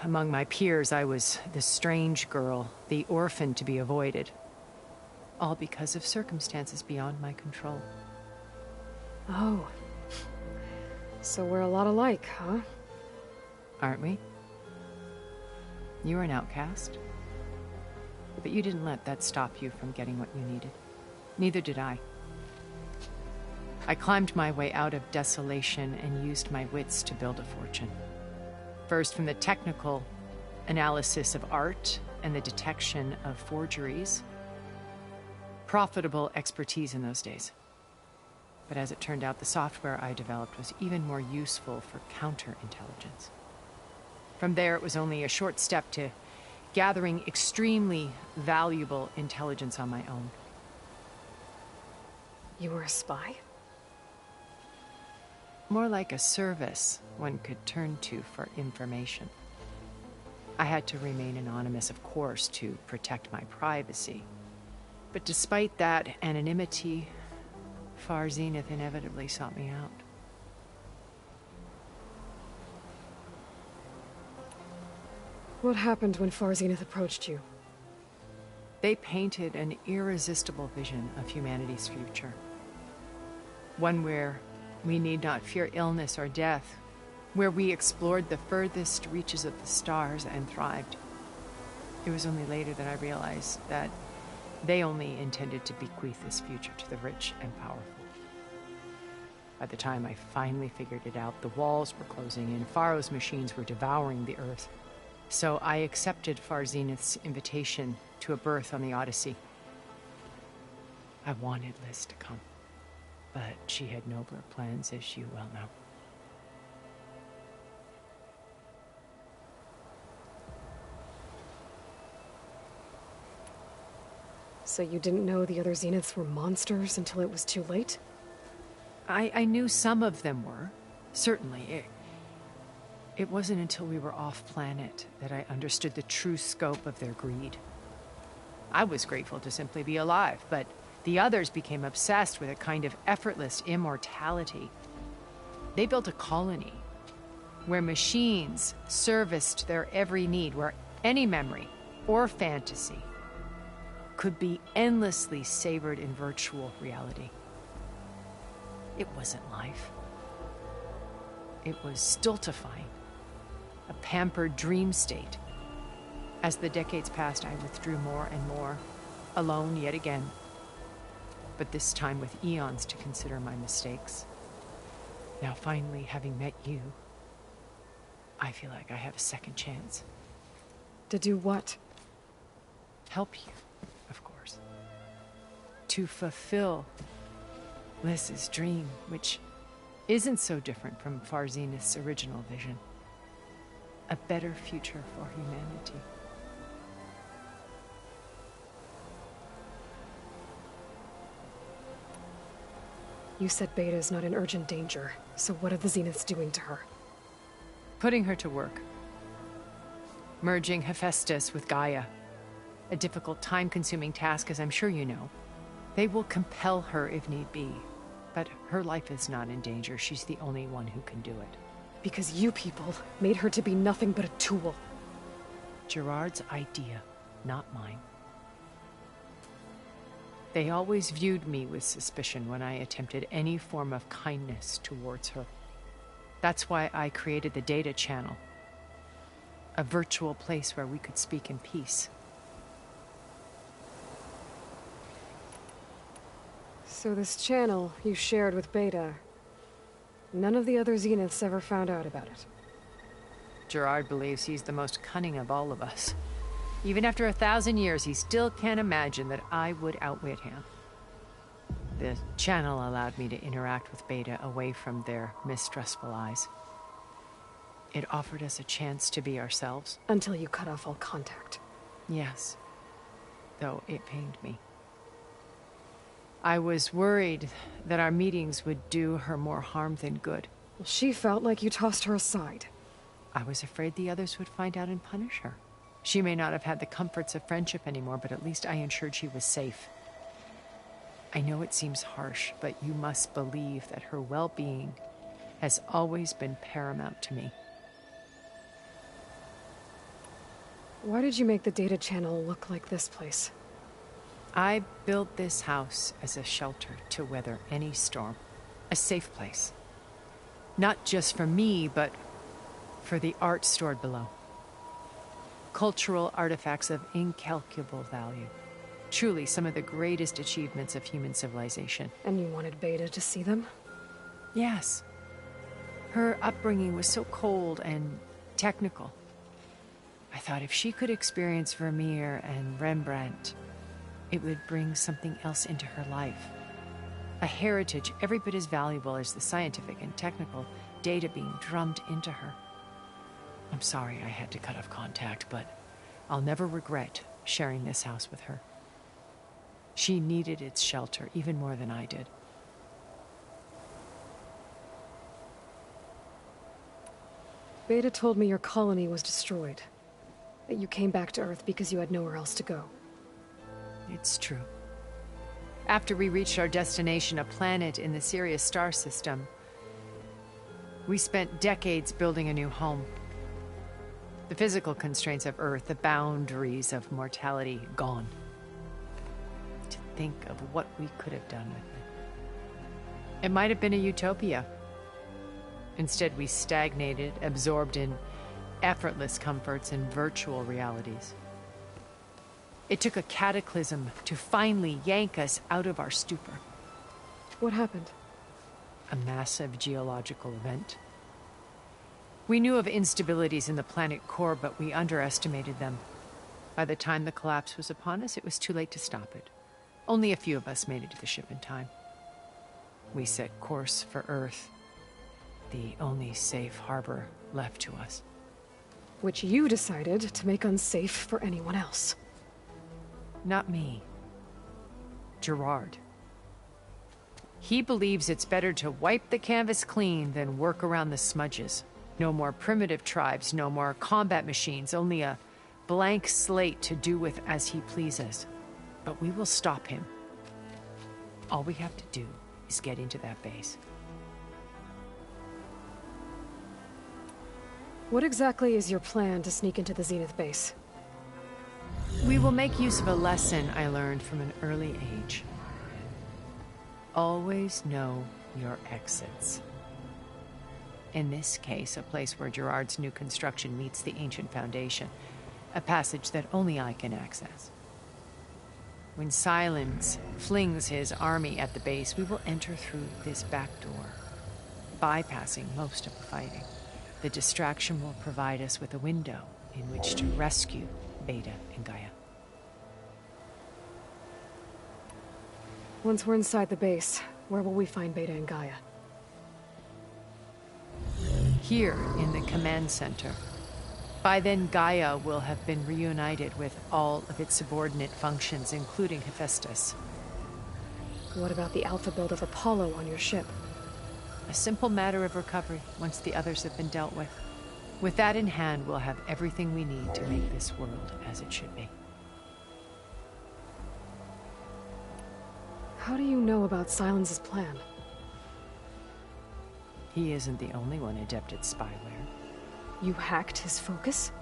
Among my peers, I was the strange girl, the orphan to be avoided. All because of circumstances beyond my control. Oh. So we're a lot alike, huh? Aren't we? You were an outcast. But you didn't let that stop you from getting what you needed. Neither did I. I climbed my way out of desolation and used my wits to build a fortune. First from the technical analysis of art and the detection of forgeries. Profitable expertise in those days. But as it turned out, the software I developed was even more useful for counterintelligence. From there, it was only a short step to gathering extremely valuable intelligence on my own. You were a spy? More like a service one could turn to for information. I had to remain anonymous, of course, to protect my privacy. But despite that anonymity, Far Zenith inevitably sought me out. What happened when Far Zenith approached you? They painted an irresistible vision of humanity's future. One where we need not fear illness or death, where we explored the furthest reaches of the stars and thrived. It was only later that I realized that they only intended to bequeath this future to the rich and powerful. By the time I finally figured it out, the walls were closing in, Pharaoh's machines were devouring the Earth. So I accepted Far Zenith's invitation to a berth on the Odyssey. I wanted Liz to come, but she had nobler plans, as you well know. So you didn't know the other Zeniths were monsters until it was too late? I knew some of them were, certainly. It wasn't until we were off-planet that I understood the true scope of their greed. I was grateful to simply be alive, but the others became obsessed with a kind of effortless immortality. They built a colony where machines serviced their every need, where any memory or fantasy could be endlessly savored in virtual reality. It wasn't life. It was stultifying, a pampered dream state. As the decades passed, I withdrew more and more, alone yet again, but this time with eons to consider my mistakes. Now finally, having met you, I feel like I have a second chance. To do what? Help you, of course. To fulfill Liz's dream, which isn't so different from Far Zenith's original vision. A better future for humanity. You said Beta's not in urgent danger, so what are the Zeniths doing to her? Putting her to work. Merging Hephaestus with Gaia. A difficult, time-consuming task, as I'm sure you know. They will compel her if need be. But her life is not in danger. She's the only one who can do it. Because you people made her to be nothing but a tool. Gerard's idea, not mine. They always viewed me with suspicion when I attempted any form of kindness towards her. That's why I created the data channel. A virtual place where we could speak in peace. So this channel you shared with Beta, none of the other Zeniths ever found out about it? Gerard believes he's the most cunning of all of us. Even after 1,000 years, he still can't imagine that I would outwit him. The channel allowed me to interact with Beta away from their mistrustful eyes. It offered us a chance to be ourselves. Until you cut off all contact. Yes. Though it pained me. I was worried that our meetings would do her more harm than good. Well, she felt like you tossed her aside. I was afraid the others would find out and punish her. She may not have had the comforts of friendship anymore, but at least I ensured she was safe. I know it seems harsh, but you must believe that her well-being has always been paramount to me. Why did you make the data channel look like this place? I built this house as a shelter to weather any storm. A safe place. Not just for me, but for the art stored below. Cultural artifacts of incalculable value. Truly some of the greatest achievements of human civilization. And you wanted Beta to see them? Yes. Her upbringing was so cold and technical. I thought if she could experience Vermeer and Rembrandt, it would bring something else into her life. A heritage every bit as valuable as the scientific and technical data being drummed into her. I'm sorry I had to cut off contact, but I'll never regret sharing this house with her. She needed its shelter even more than I did. Beta told me your colony was destroyed. That you came back to Earth because you had nowhere else to go. It's true. After we reached our destination, a planet in the Sirius star system, we spent decades building a new home. The physical constraints of Earth, the boundaries of mortality, gone. To think of what we could have done with it. It might have been a utopia. Instead, we stagnated, absorbed in effortless comforts and virtual realities. It took a cataclysm to finally yank us out of our stupor. What happened? A massive geological event. We knew of instabilities in the planet core, but we underestimated them. By the time the collapse was upon us, it was too late to stop it. Only a few of us made it to the ship in time. We set course for Earth, the only safe harbor left to us. Which you decided to make unsafe for anyone else. Not me. Gerard. He believes it's better to wipe the canvas clean than work around the smudges. No more primitive tribes, no more combat machines, only a blank slate to do with as he pleases. But we will stop him. All we have to do is get into that base. What exactly is your plan to sneak into the Zenith base? We will make use of a lesson I learned from an early age. Always know your exits. In this case, a place where Gerard's new construction meets the ancient foundation. A passage that only I can access. When Silence flings his army at the base, we will enter through this back door, bypassing most of the fighting. The distraction will provide us with a window in which to rescue Beta and Gaia. Once we're inside the base, where will we find Beta and Gaia? Here in the command center. By then, Gaia will have been reunited with all of its subordinate functions, including Hephaestus. What about the alpha build of Apollo on your ship? A simple matter of recovery once the others have been dealt with. With that in hand, we'll have everything we need to make this world as it should be. How do you know about Silence's plan? He isn't the only one adept at spyware. You hacked his focus?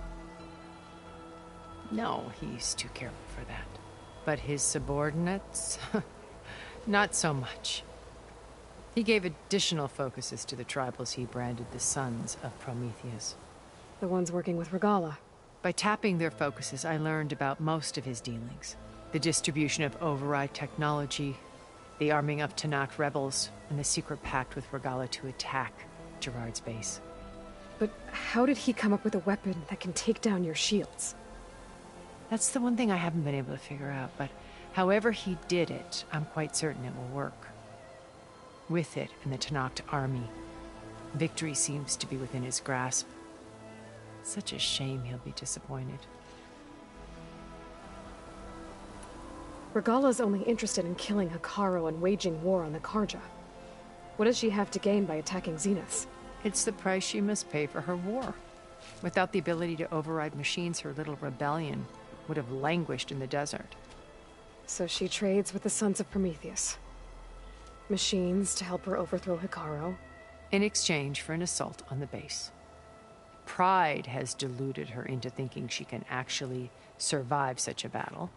No, he's too careful for that. But his subordinates? Not so much. He gave additional focuses to the tribals he branded the Sons of Prometheus. The ones working with Regala. By tapping their focuses, I learned about most of his dealings. The distribution of override technology, the arming of Tanakh rebels, and the secret pact with Regala to attack Gerard's base. But how did he come up with a weapon that can take down your shields? That's the one thing I haven't been able to figure out, but however he did it, I'm quite certain it will work. With it and the Tanakh army, victory seems to be within his grasp. Such a shame he'll be disappointed. Regala's only interested in killing Hekarro and waging war on the Karja. What does she have to gain by attacking Zeniths? It's the price she must pay for her war. Without the ability to override machines, her little rebellion would have languished in the desert. So she trades with the Sons of Prometheus. Machines to help her overthrow Hekarro. In exchange for an assault on the base. Pride has deluded her into thinking she can actually survive such a battle.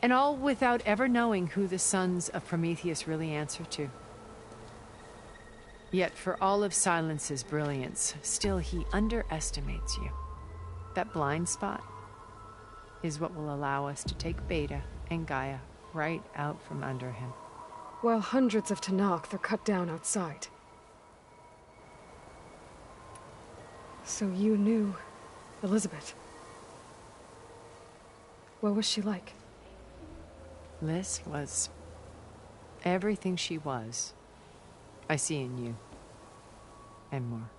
And all without ever knowing who the Sons of Prometheus really answer to. Yet for all of Silence's brilliance, still he underestimates you. That blind spot is what will allow us to take Beta and Gaia right out from under him. While hundreds of Tanakh are cut down outside. So you knew Elizabeth. What was she like? Liz was everything she was. I see in you. And more.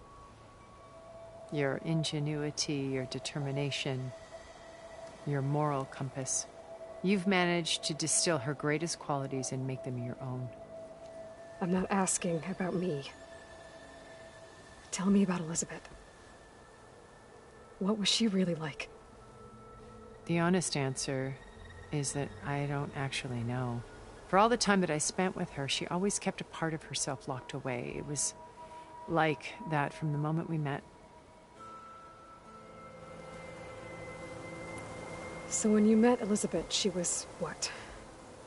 Your ingenuity, your determination, your moral compass. You've managed to distill her greatest qualities and make them your own. I'm not asking about me. Tell me about Elizabeth. What was she really like? The honest answer is that I don't actually know. For all the time that I spent with her, she always kept a part of herself locked away. It was like that from the moment we met. So when you met Elizabeth, she was what?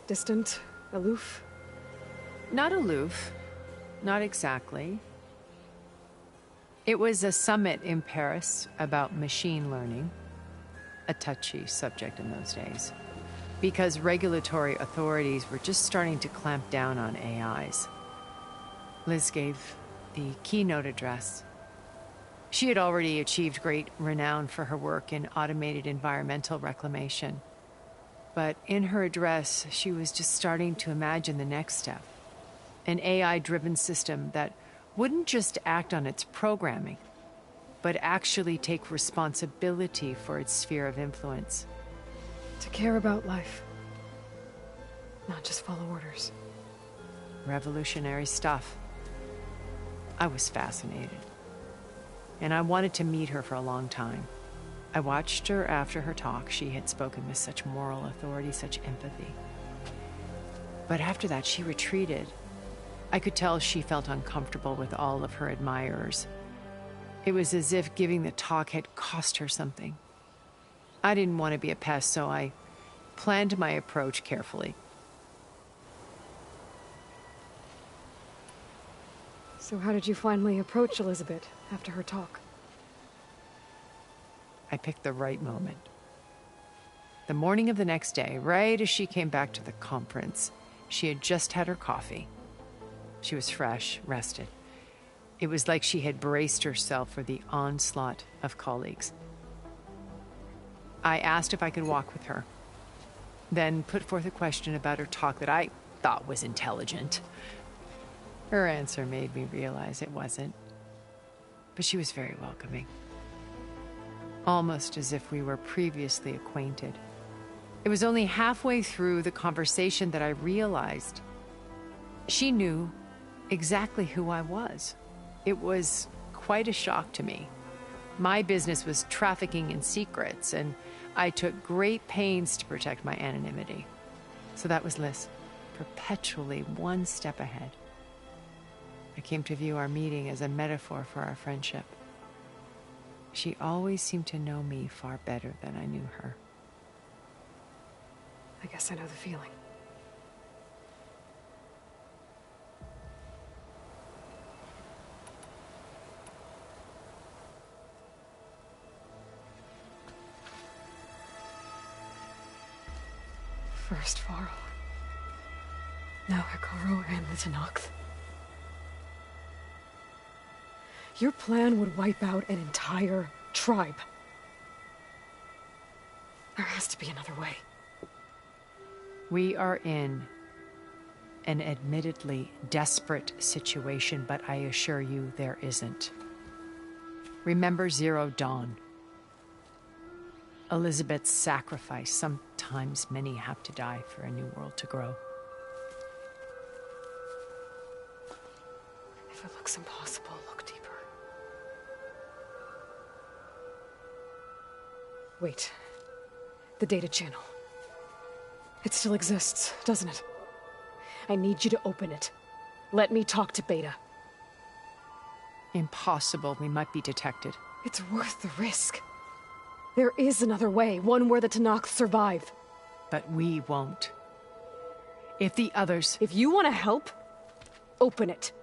Distant? Aloof? Not aloof. Not exactly. It was a summit in Paris about machine learning. A touchy subject in those days. Because regulatory authorities were just starting to clamp down on AIs. Liz gave the keynote address. She had already achieved great renown for her work in automated environmental reclamation. But in her address, she was just starting to imagine the next step. An AI-driven system that wouldn't just act on its programming, but actually take responsibility for its sphere of influence. To care about life. Not just follow orders. Revolutionary stuff. I was fascinated. And I wanted to meet her for a long time. I watched her after her talk. She had spoken with such moral authority, such empathy. But after that, she retreated. I could tell she felt uncomfortable with all of her admirers. It was as if giving the talk had cost her something. I didn't want to be a pest, so I planned my approach carefully. So how did you finally approach Elizabeth after her talk? I picked the right moment. The morning of the next day, right as she came back to the conference, she had just had her coffee. She was fresh, rested. It was like she had braced herself for the onslaught of colleagues. I asked if I could walk with her, then put forth a question about her talk that I thought was intelligent. Her answer made me realize it wasn't, but she was very welcoming. Almost as if we were previously acquainted. It was only halfway through the conversation that I realized she knew exactly who I was. It was quite a shock to me. My business was trafficking in secrets, and I took great pains to protect my anonymity. So that was Liz, perpetually one step ahead. I came to view our meeting as a metaphor for our friendship. She always seemed to know me far better than I knew her. I guess I know the feeling. First Varl. Now Hikaru and the Tenakth. Your plan would wipe out an entire tribe. There has to be another way. We are in an admittedly desperate situation, but I assure you there isn't. Remember Zero Dawn. Elizabeth's sacrifice. Sometimes many have to die for a new world to grow. If it looks impossible, look deeper. Wait. The data channel. It still exists, doesn't it? I need you to open it. Let me talk to Beta. Impossible. We might be detected. It's worth the risk. There is another way, one where the Tenakth survive. But we won't. If the others... If you want to help, open it.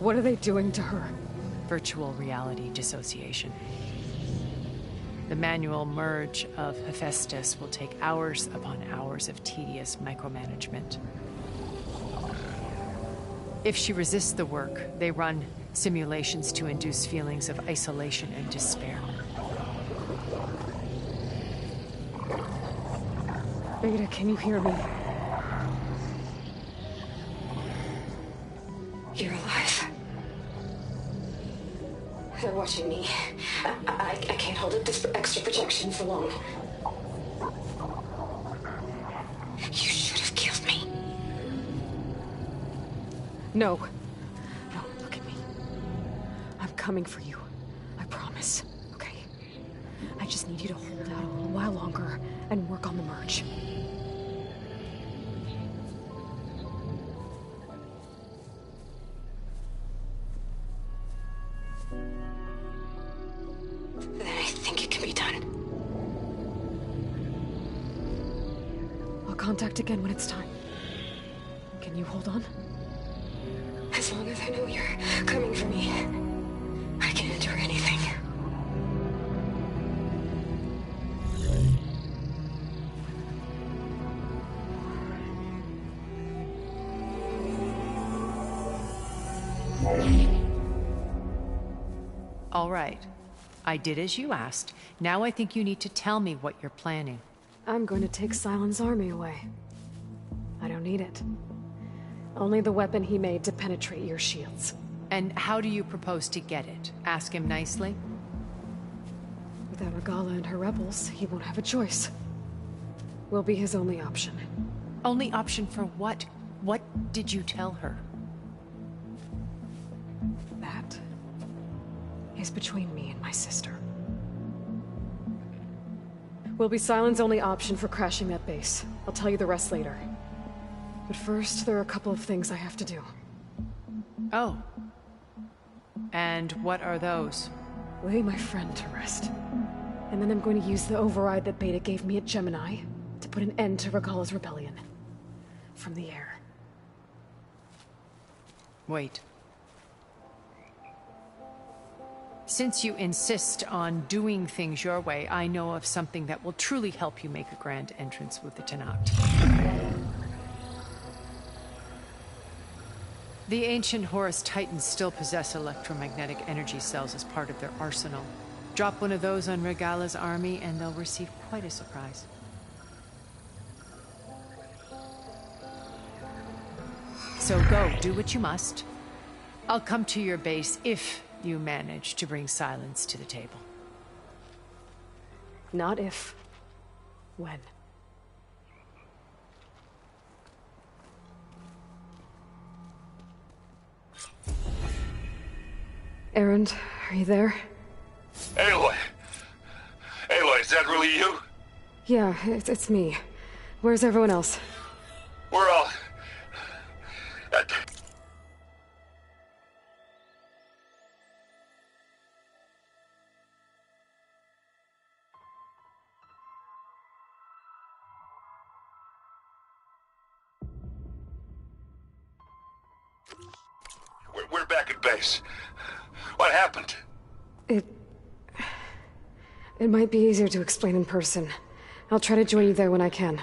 What are they doing to her? Virtual reality dissociation. The manual merge of Hephaestus will take hours upon hours of tedious micromanagement. If she resists the work, they run simulations to induce feelings of isolation and despair. Beta, can you hear me? You're alive. They're watching me. I can't hold up this extra projection for long. You should have killed me. No. No, look at me. I'm coming for you. I promise. Okay? I just need you to hold out a little while longer and work on the merge. Contact again when it's time. Can you hold on? As long as I know you're coming for me, I can endure anything. All right. I did as you asked. Now I think you need to tell me what you're planning. I'm going to take Sylens' army away. I don't need it. Only the weapon he made to penetrate your shields. And how do you propose to get it? Ask him nicely? Without Regala and her rebels, he won't have a choice. We'll be his only option. Only option for what? What did you tell her? That is between me and my sister. Will be Sylens' only option for crashing that base. I'll tell you the rest later. But first, there are a couple of things I have to do. Oh. And what are those? Lay my friend to rest. And then I'm going to use the override that Beta gave me at Gemini to put an end to Regala's rebellion. From the air. Wait. Since you insist on doing things your way, I know of something that will truly help you make a grand entrance with the Tenakth. The ancient Horus Titans still possess electromagnetic energy cells as part of their arsenal. Drop one of those on Regala's army and they'll receive quite a surprise. So go, do what you must. I'll come to your base if you manage to bring silence to the table. Not if. When. Erend, are you there? Aloy! Aloy, is that really you? Yeah, it's me. Where's everyone else? We're all... We're back at base. What happened? It might be easier to explain in person. I'll try to join you there when I can.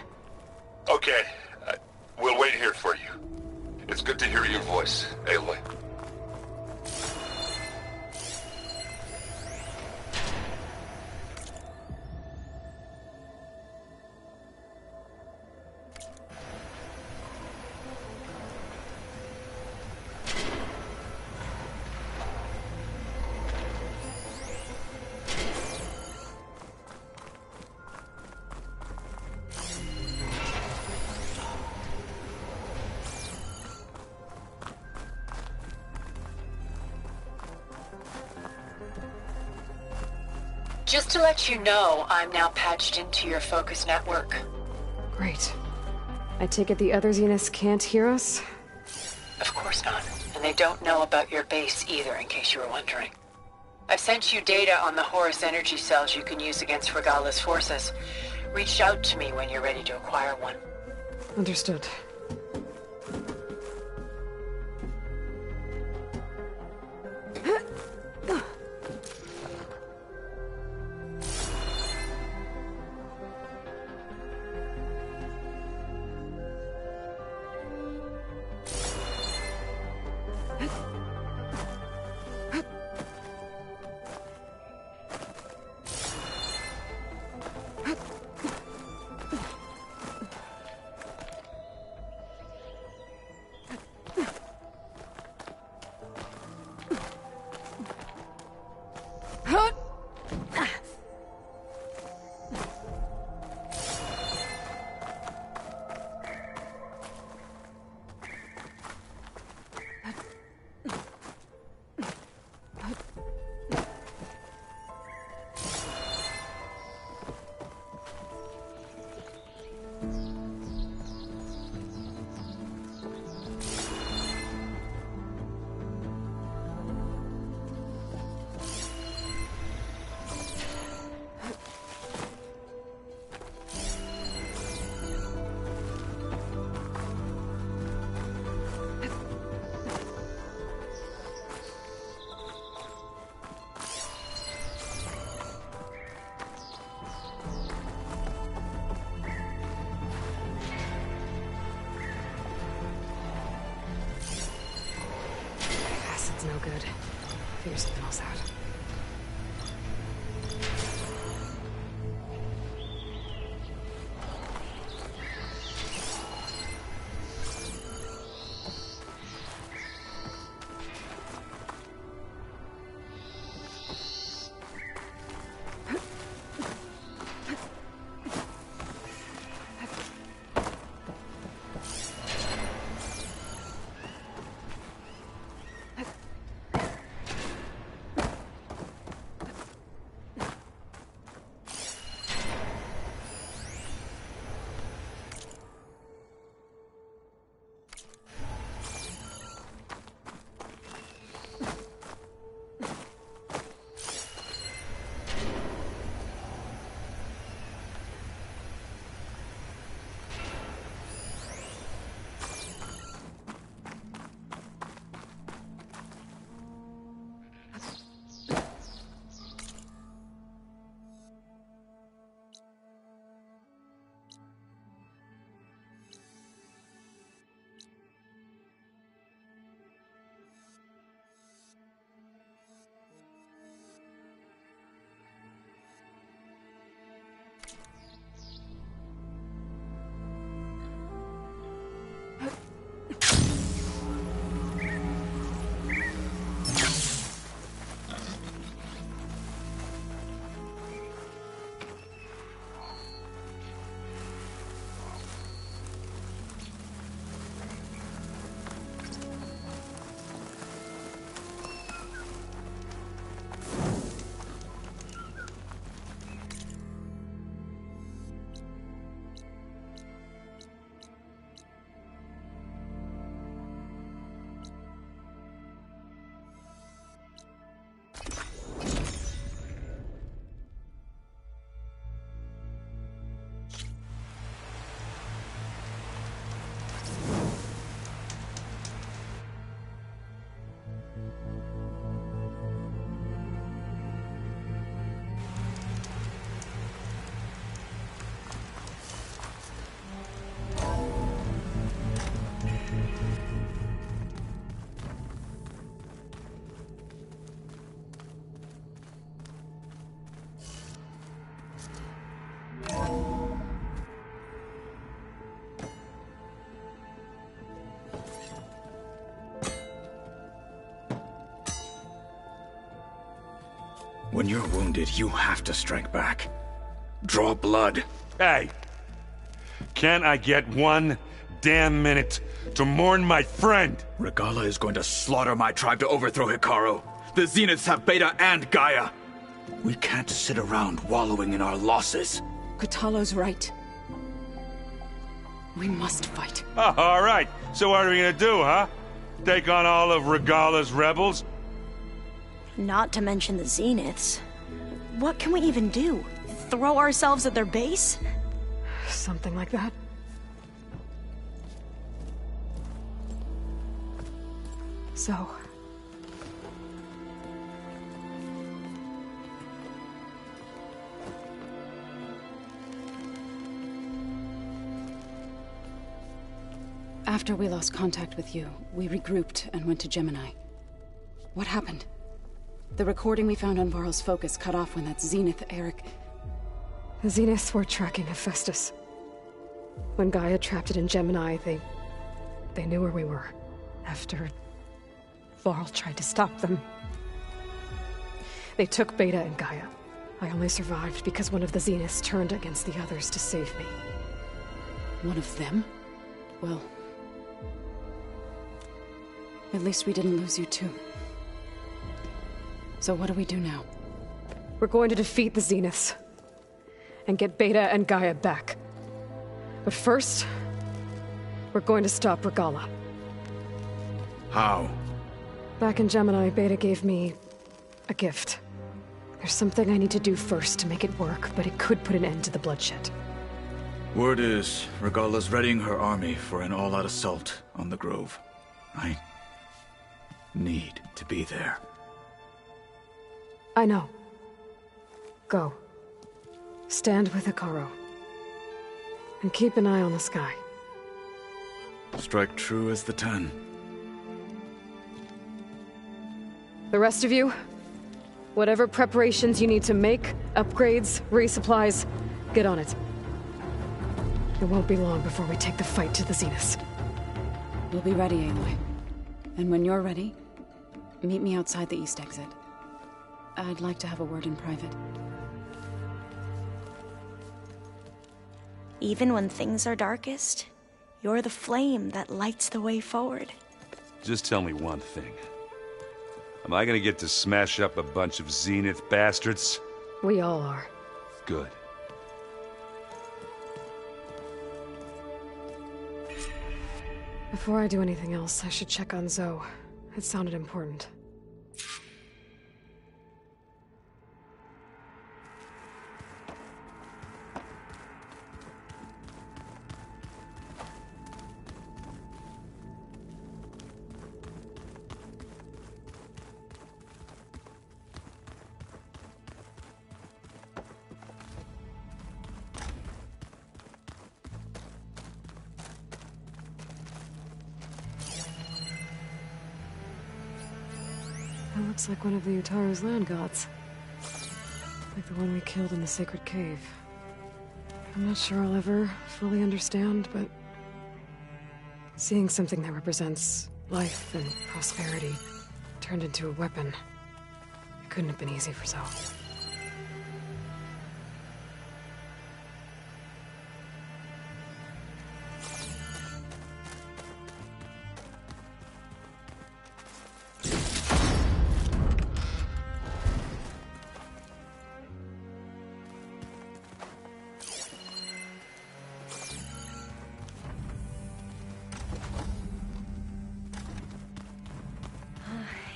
Okay. We'll wait here for you. It's good to hear your voice, Aloy. Just to let you know, I'm now patched into your focus network. Great. I take it the other Zeniths can't hear us? Of course not. And they don't know about your base either, in case you were wondering. I've sent you data on the Horus energy cells you can use against Regala's forces. Reach out to me when you're ready to acquire one. Understood. No good. Figure something else out. When you're wounded, you have to strike back. Draw blood. Hey! Can't I get one damn minute to mourn my friend? Regala is going to slaughter my tribe to overthrow Hikaru. The Zeniths have Beta and Gaia. We can't sit around wallowing in our losses. Kotallo's right. We must fight. Oh, all right. So what are we gonna do, huh? Take on all of Regala's rebels? Not to mention the Zeniths. What can we even do? Throw ourselves at their base? Something like that. So... After we lost contact with you, we regrouped and went to Gemini. What happened? The recording we found on Varl's focus cut off when that Zenith Eric... The Zeniths were tracking Hephaestus. When Gaia trapped it in Gemini, they knew where we were. After Varl tried to stop them. They took Beta and Gaia. I only survived because one of the Zeniths turned against the others to save me. One of them? Well... at least we didn't lose you too. So what do we do now? We're going to defeat the Zeniths. And get Beta and Gaia back. But first, we're going to stop Regala. How? Back in Gemini, Beta gave me a gift. There's something I need to do first to make it work, but it could put an end to the bloodshed. Word is, Regala's readying her army for an all-out assault on the Grove. I need to be there. I know. Go. Stand with Hikaru. And keep an eye on the sky. Strike true as the 10. The rest of you, whatever preparations you need to make, upgrades, resupplies, get on it. It won't be long before we take the fight to the Zeniths. We'll be ready, Aloy. And when you're ready, meet me outside the east exit. I'd like to have a word in private. Even when things are darkest, you're the flame that lights the way forward. Just tell me one thing. Am I gonna get to smash up a bunch of Zenith bastards? We all are. Good. Before I do anything else, I should check on Zoe. It sounded important. That looks like one of the Utaru's land gods. Like the one we killed in the sacred cave. I'm not sure I'll ever fully understand, but... seeing something that represents life and prosperity turned into a weapon, it couldn't have been easy for Zoe.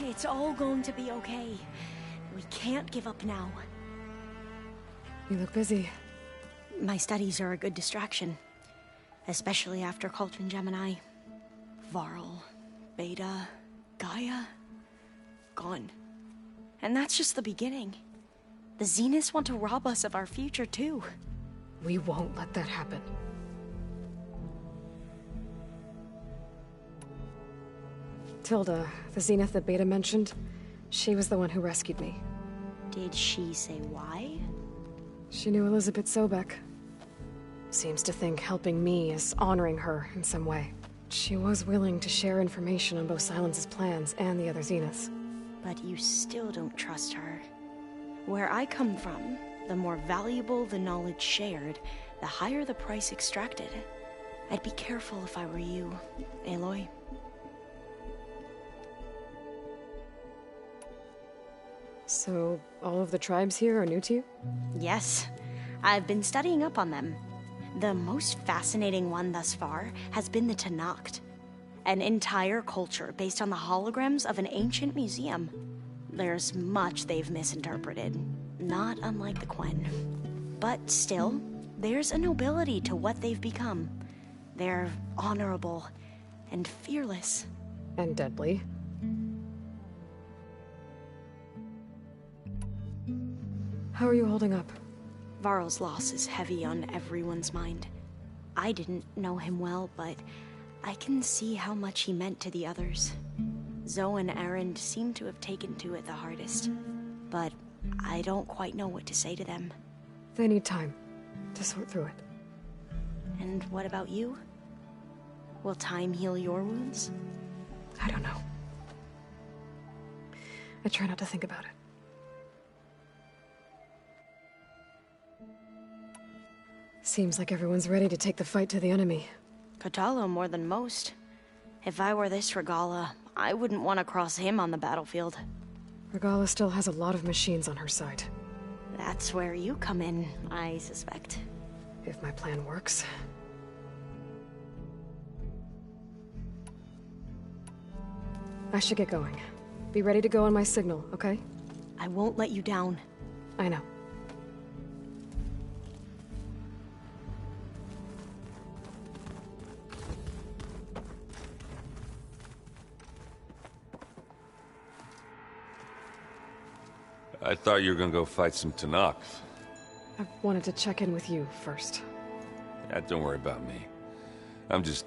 It's all going to be okay. We can't give up now. You look busy. My studies are a good distraction. Especially after Cauldron Gemini. Varl, Beta, Gaia... gone. And that's just the beginning. The Zeniths want to rob us of our future, too. We won't let that happen. Tilda, the Zenith that Beta mentioned, she was the one who rescued me. Did she say why? She knew Elizabeth Sobek. Seems to think helping me is honoring her in some way. She was willing to share information on both Silence's plans and the other Zeniths. But you still don't trust her. Where I come from, the more valuable the knowledge shared, the higher the price extracted. I'd be careful if I were you, Aloy. So, all of the tribes here are new to you? Yes, I've been studying up on them. The most fascinating one thus far has been the Tenakth, an entire culture based on the holograms of an ancient museum. There's much they've misinterpreted, not unlike the Quen. But still, there's a nobility to what they've become. They're honorable and fearless. And deadly. How are you holding up? Varl's loss is heavy on everyone's mind. I didn't know him well, but I can see how much he meant to the others. Zoe and Erend seem to have taken to it the hardest, but I don't quite know what to say to them. They need time to sort through it. And what about you? Will time heal your wounds? I don't know. I try not to think about it. Seems like everyone's ready to take the fight to the enemy. Kotallo more than most. If I were this Regala, I wouldn't want to cross him on the battlefield. Regala still has a lot of machines on her side. That's where you come in, I suspect. If my plan works. I should get going. Be ready to go on my signal, okay? I won't let you down. I know. I thought you were gonna go fight some Tenakth. I wanted to check in with you first. Yeah, don't worry about me. I'm just,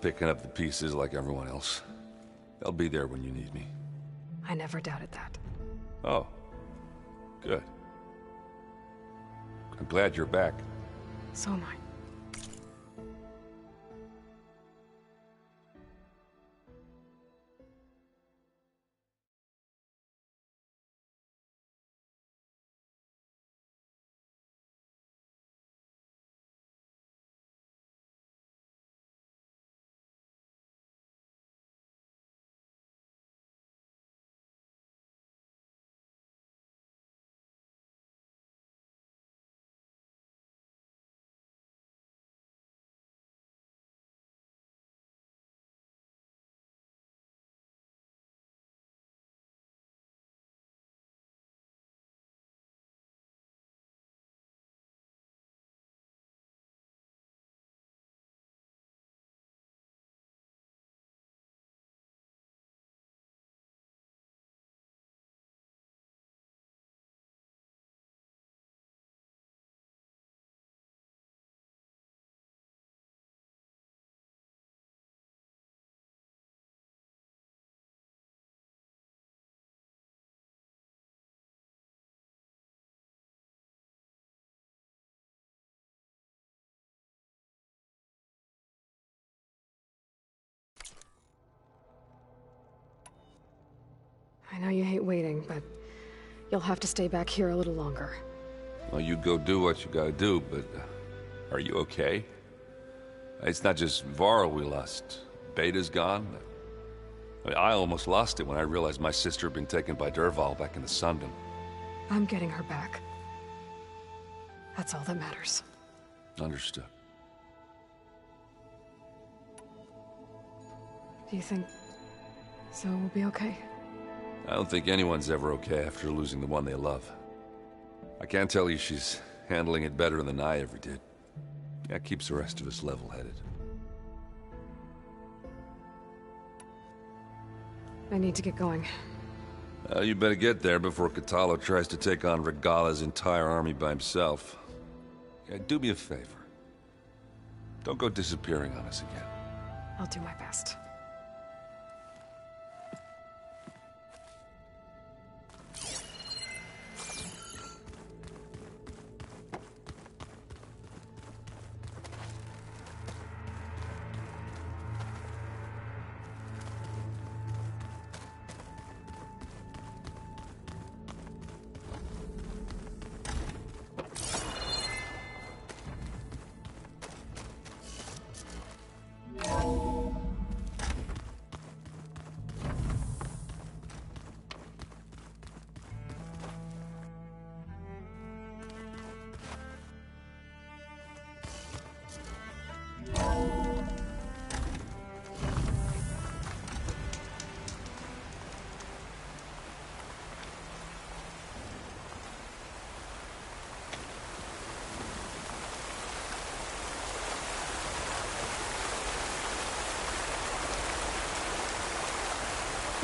picking up the pieces like everyone else. I'll be there when you need me. I never doubted that. Oh. Good. I'm glad you're back. So am I. I know you hate waiting, but you'll have to stay back here a little longer. Well, you go do what you gotta do, but are you okay? It's not just Varl we lost. Beta's gone. I almost lost it when I realized my sister had been taken by Dervahl back in the Sundom. I'm getting her back. That's all that matters. Understood. Do you think Zoe will be okay? I don't think anyone's ever okay after losing the one they love. I can't tell you she's handling it better than I ever did. That keeps the rest of us level-headed. I need to get going. You better get there before Kotallo tries to take on Regala's entire army by himself. Yeah, do me a favor. Don't go disappearing on us again. I'll do my best.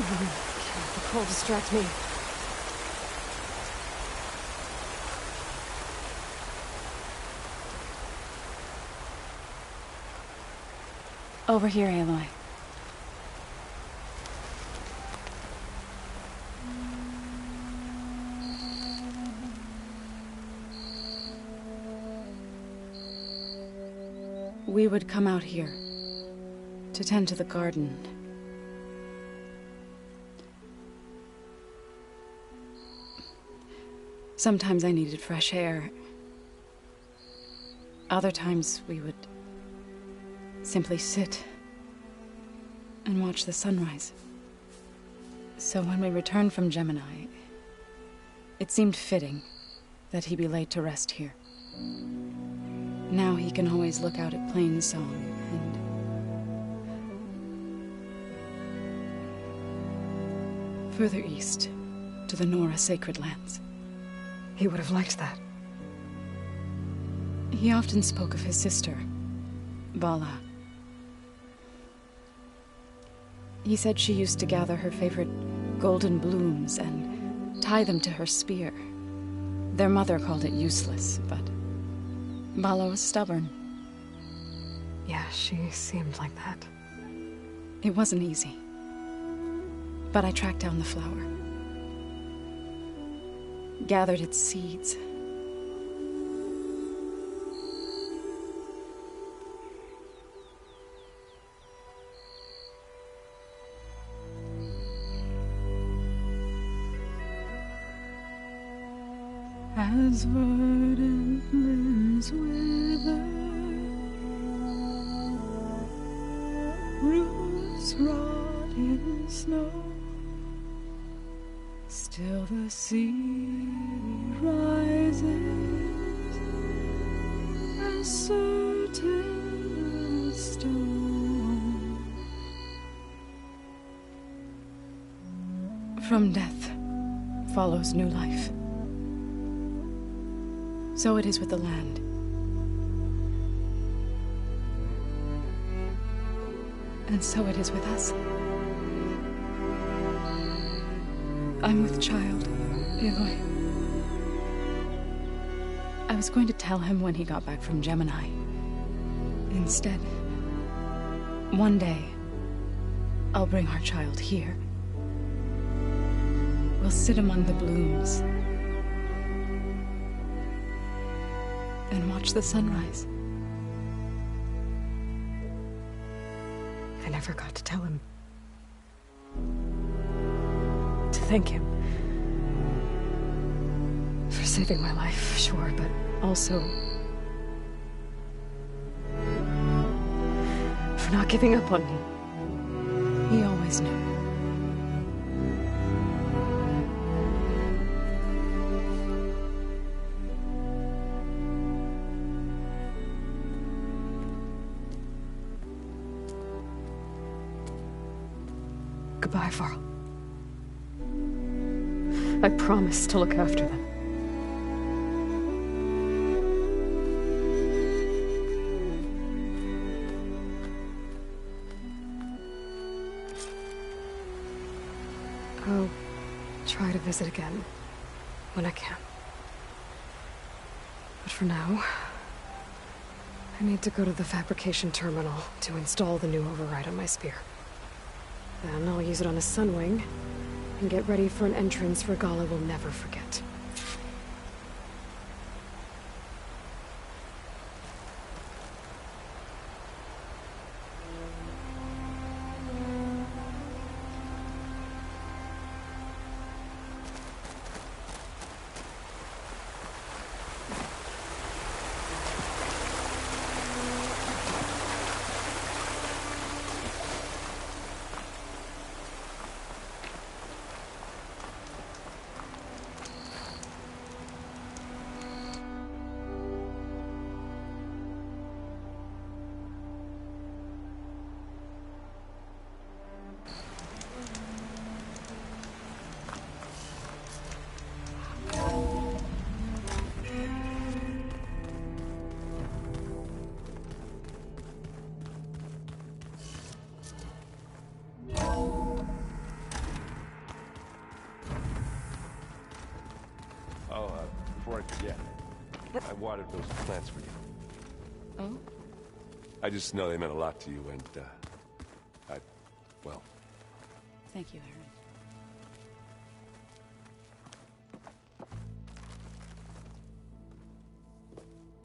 Can't the cold distract me? Over here, Aloy. We would come out here to tend to the garden. Sometimes I needed fresh air. Other times we would simply sit and watch the sunrise. So when we returned from Gemini, it seemed fitting that he be laid to rest here. Now he can always look out at Plain Song and further east to the Nora Sacred Lands. He would have liked that. He often spoke of his sister, Vala. He said she used to gather her favorite golden blooms and tie them to her spear. Their mother called it useless, but Vala was stubborn. Yeah, she seemed like that. It wasn't easy. But I tracked down the flower. Gathered its seeds. As verdant limbs wither, roots rot in snow, still the sea rises, as certain as stone. From death follows new life. So it is with the land. And so it is with us. I'm with child, Aloy. I was going to tell him when he got back from Gemini. Instead, one day, I'll bring our child here. We'll sit among the blooms and watch the sunrise. I never got to tell him. To thank him. For saving my life, sure, but also for not giving up on me. He always knew. Goodbye, Varl. I promise to look after them. I'll try to visit again when I can. But for now, I need to go to the fabrication terminal to install the new override on my spear. Then I'll use it on a sunwing and get ready for an entrance Regala will never forget. Before I forget, I watered those plants for you. Oh? I just know they meant a lot to you, and, well... Thank you, Aaron.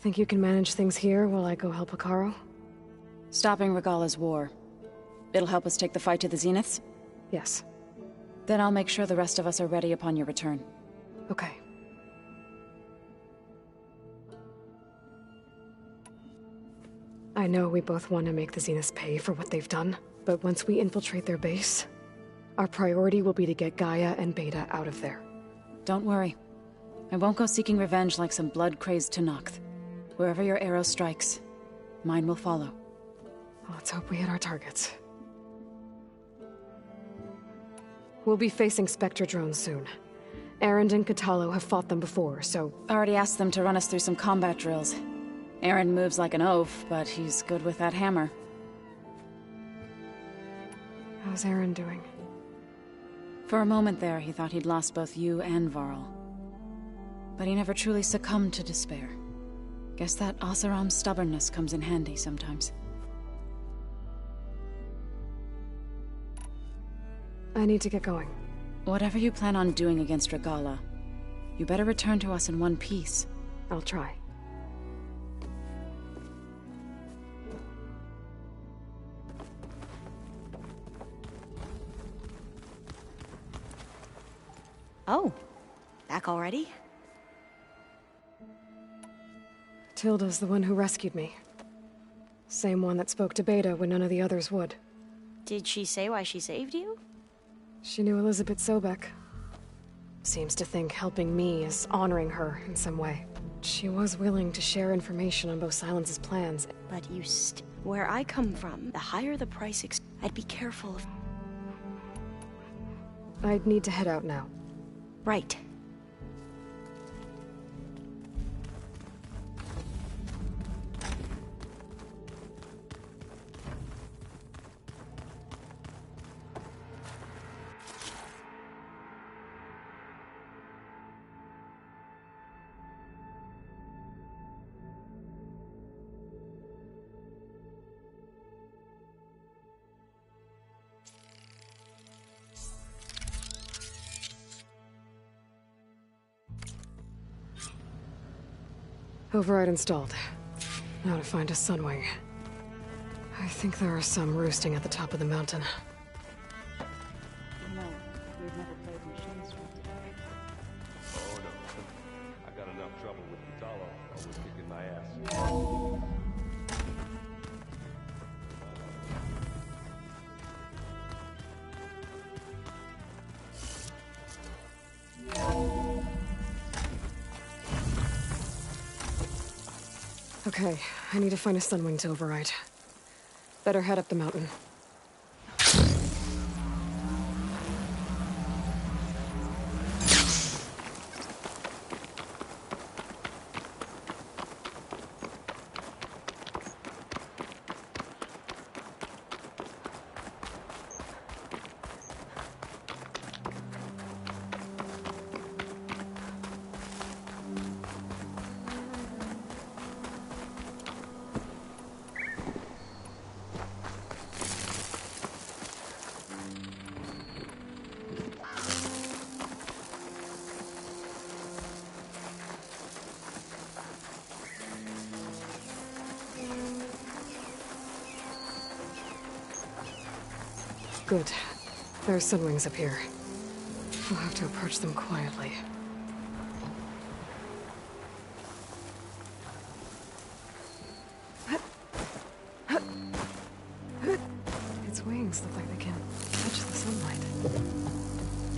Think you can manage things here while I go help Hekarro? Stopping Regala's war. It'll help us take the fight to the Zeniths? Yes. Then I'll make sure the rest of us are ready upon your return. Okay. I know we both want to make the Zeniths pay for what they've done, but once we infiltrate their base, our priority will be to get Gaia and Beta out of there. Don't worry. I won't go seeking revenge like some blood-crazed Tenakth. Wherever your arrow strikes, mine will follow. Let's hope we hit our targets. We'll be facing Spectre drones soon. Aaron and Katalo have fought them before, so... Already asked them to run us through some combat drills. Aaron moves like an oaf, but he's good with that hammer. How's Aaron doing? For a moment there, he thought he'd lost both you and Varl. But he never truly succumbed to despair. Guess that Oseram's stubbornness comes in handy sometimes. I need to get going. Whatever you plan on doing against Regala, you better return to us in one piece. I'll try. Oh, back already? Tilda's the one who rescued me. Same one that spoke to Beta when none of the others would. Did she say why she saved you? She knew Elizabeth Sobek. Seems to think helping me is honoring her in some way. She was willing to share information on both Silence's plans. But where I come from, the higher the price I'd be careful of... I'd need to head out now. Right. Override installed. Now to find a Sunwing. I think there are some roosting at the top of the mountain. No, we've never played machine strength. Oh, no. I got enough trouble with Katalo, always kicking my ass. Okay, I need to find a Sunwing to override. Better head up the mountain. Good. There are Sunwings up here. We'll have to approach them quietly. Its wings look like they can catch the sunlight.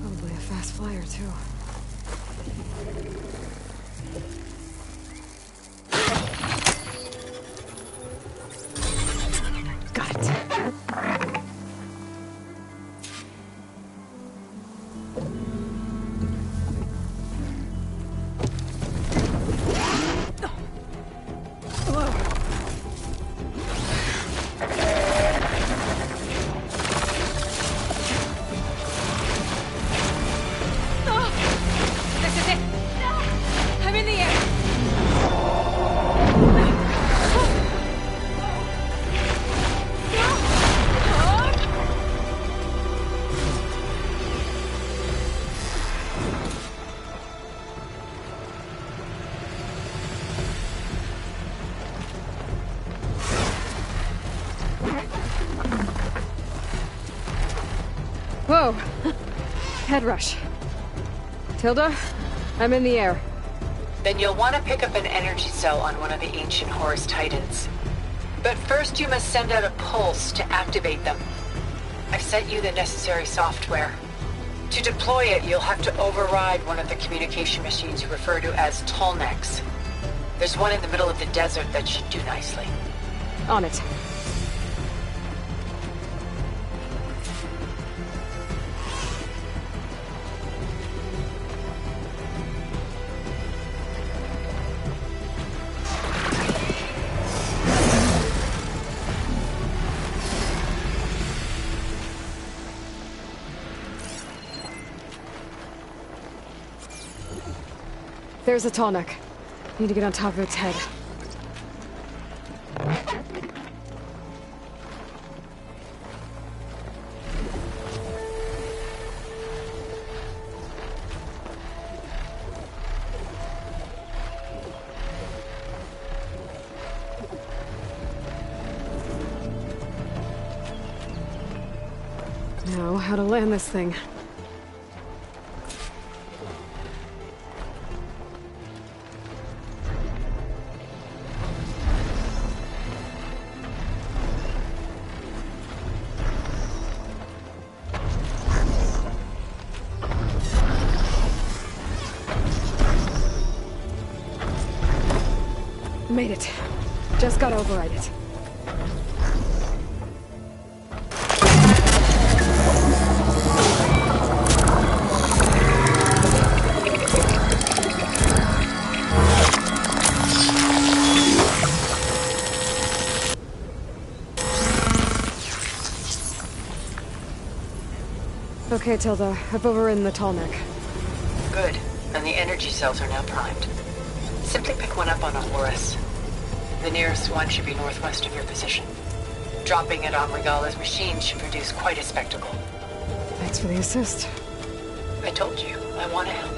Probably a fast flyer, too. Got it. Head rush. Tilda, I'm in the air. Then you'll want to pick up an energy cell on one of the ancient Horus Titans. But first you must send out a pulse to activate them. I've sent you the necessary software. To deploy it, you'll have to override one of the communication machines you refer to as Tallnecks. There's one in the middle of the desert that should do nicely. On it. There's a Tallneck. Need to get on top of its head. Now, how to land this thing. Made it. Just gotta override it. Okay, Tilda. I've overridden the Tallneck. Good. And the energy cells are now primed. Simply pick one up on a Horus. The nearest one should be northwest of your position. Dropping it on Regala's machine should produce quite a spectacle. Thanks for the assist. I told you, I want to help.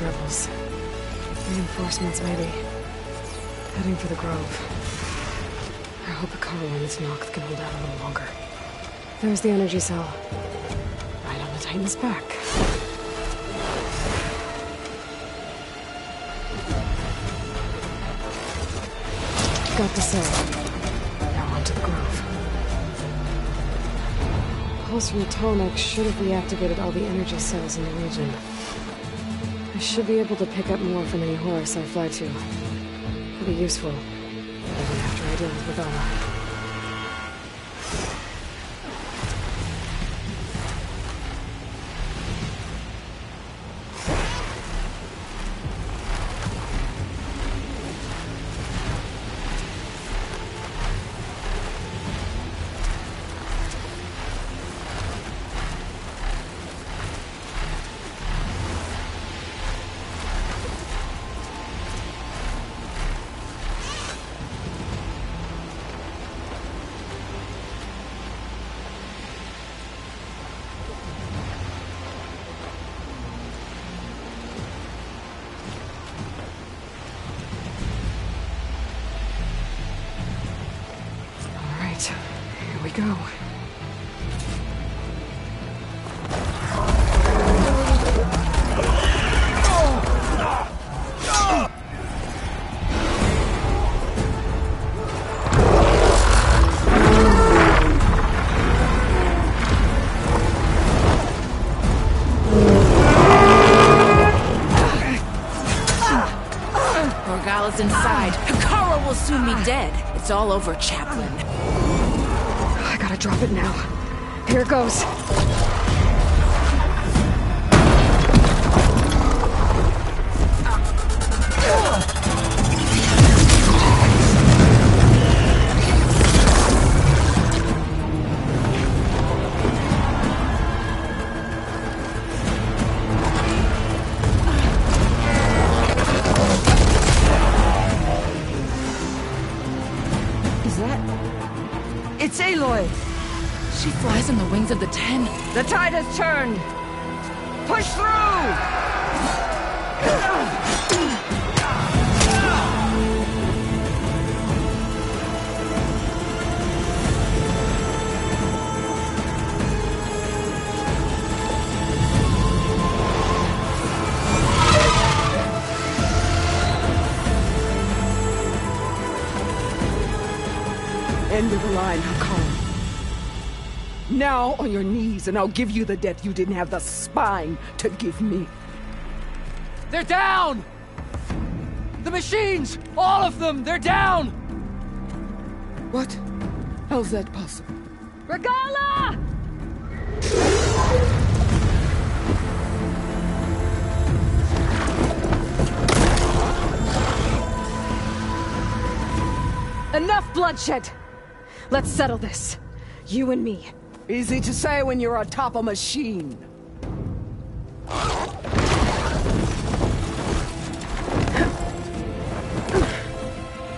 Rebels. Reinforcements, maybe. Heading for the Grove. I hope the cargo on this Noct can hold out a little longer. There's the energy cell. Right on the Titan's back. Got the cell. Now on to the Grove. Pulse from the Tallneck should have reactivated all the energy cells in the region. I should be able to pick up more from any Horus I fly to. It'll be useful, even after I deal with Regala. go. Morgala's inside. Hikara will soon be dead. It's all over, Chaplain. I gotta drop it now. Here it goes. It's Aloy! She flies on the wings of the 10. The tide has turned! Push through! End of the line, Hikara. Now on your knees, and I'll give you the death you didn't have the spine to give me. They're down! The machines! All of them! They're down! What? How's that possible? Regala! Enough bloodshed! Let's settle this. You and me. Easy to say when you're atop a machine.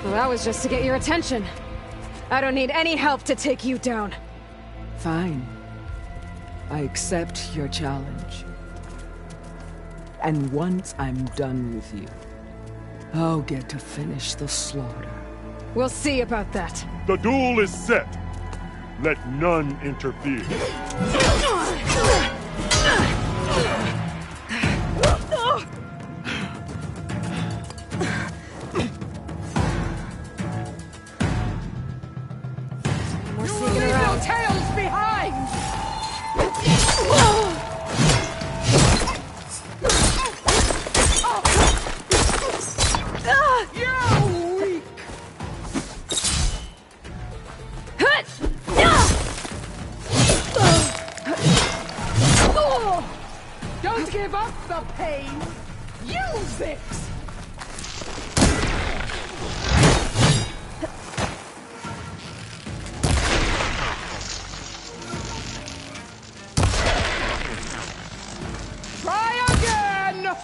Well, that was just to get your attention. I don't need any help to take you down. Fine. I accept your challenge. And once I'm done with you, I'll get to finish the slaughter. We'll see about that. The duel is set. Let none interfere. We're seeing no tails behind! You're weak! Don't give up the pain! Use it! Try again!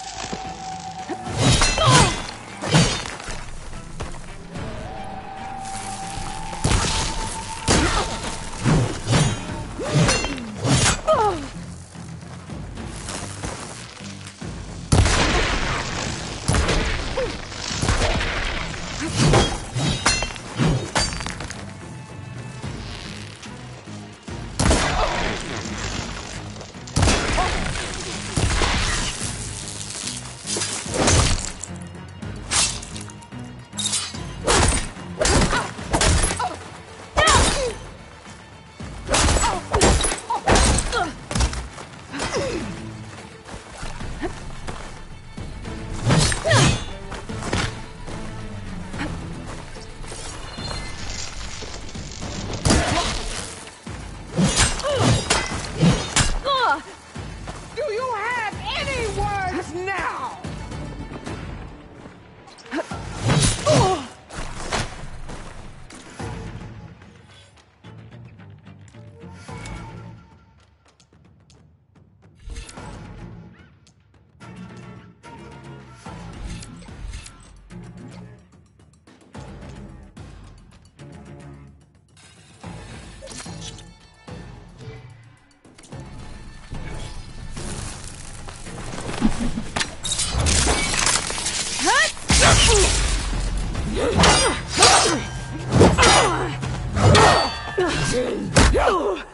Alright,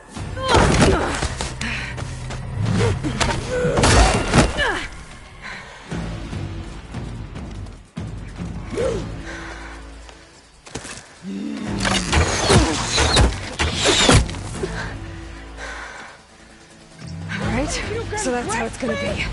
so that's how it's gonna be.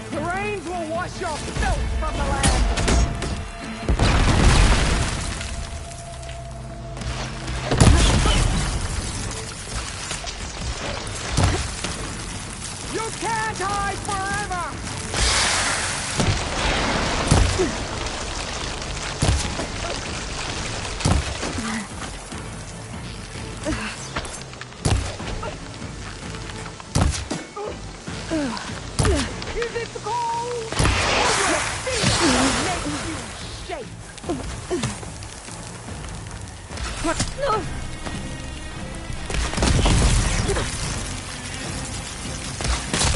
The rains will wash your filth from the land! You can't hide forever! Is it cold? Or your feet make you shake?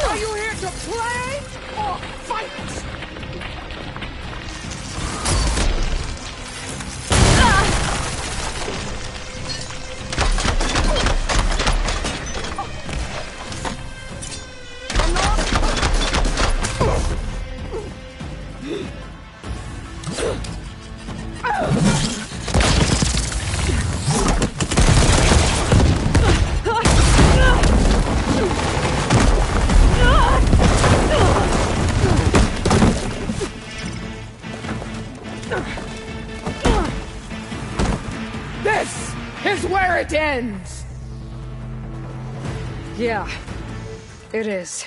Are you here to play or fight? This is where it ends! Yeah, it is.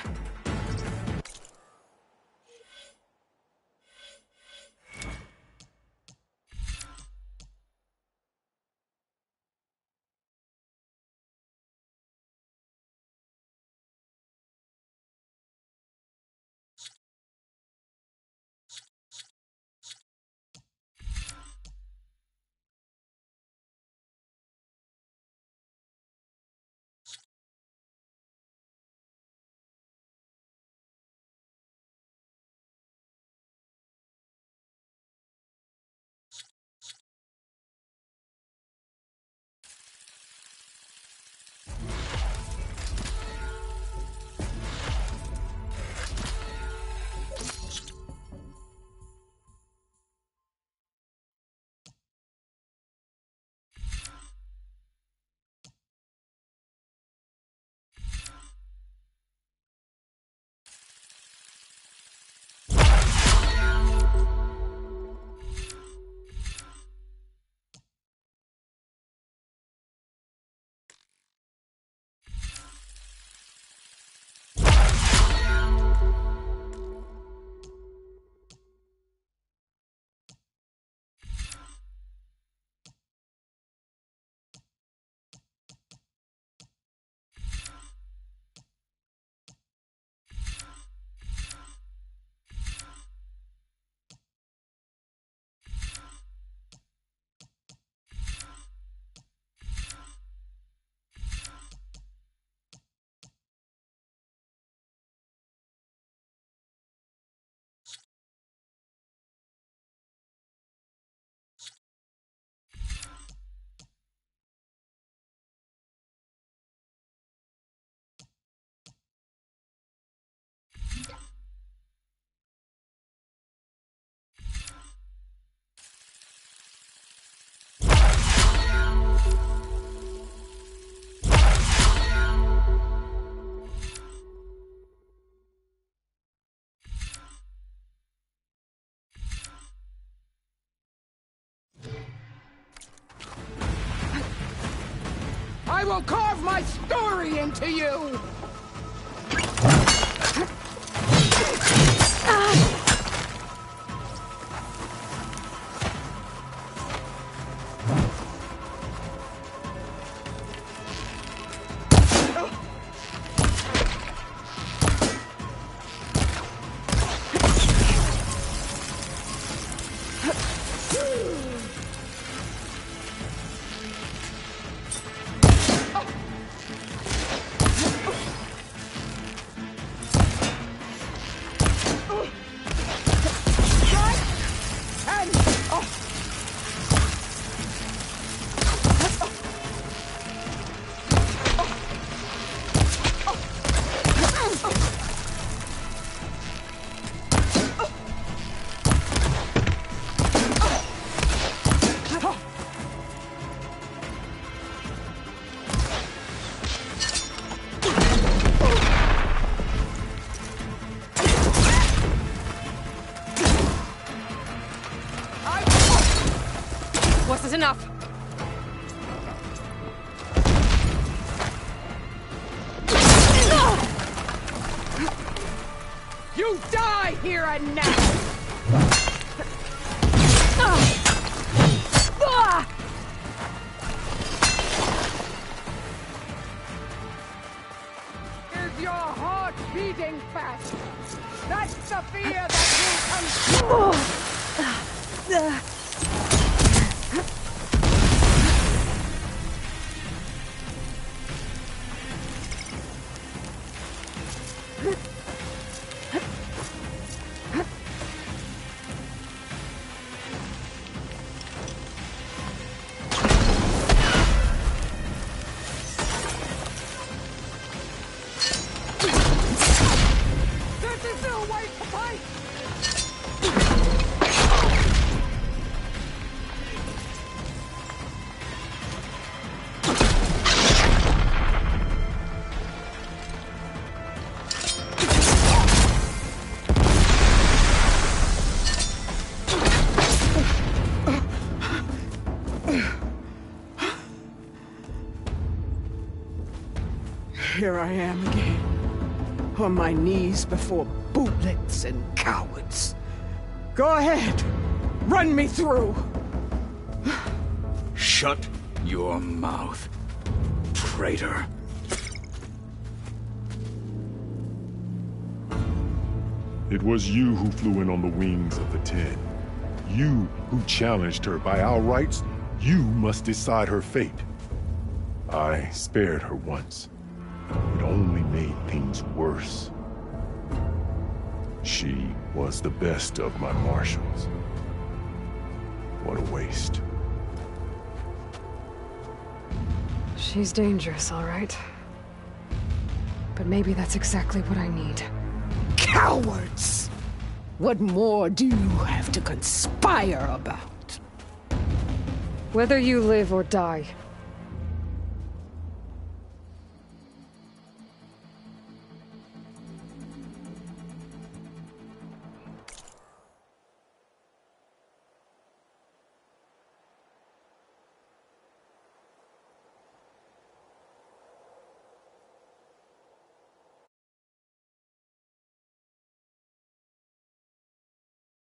I will carve my story into you! This is enough. You die here and now! Is your heart beating fast? That's the fear that will come. Here I am again, on my knees before bootlets and cowards. Go ahead, run me through. Shut your mouth, traitor. It was you who flew in on the wings of the 10. You who challenged her. By our rights, you must decide her fate. I spared her once. It only made things worse. She was the best of my marshals. What a waste. She's dangerous, all right. But maybe that's exactly what I need. Cowards! What more do you have to conspire about? Whether you live or die,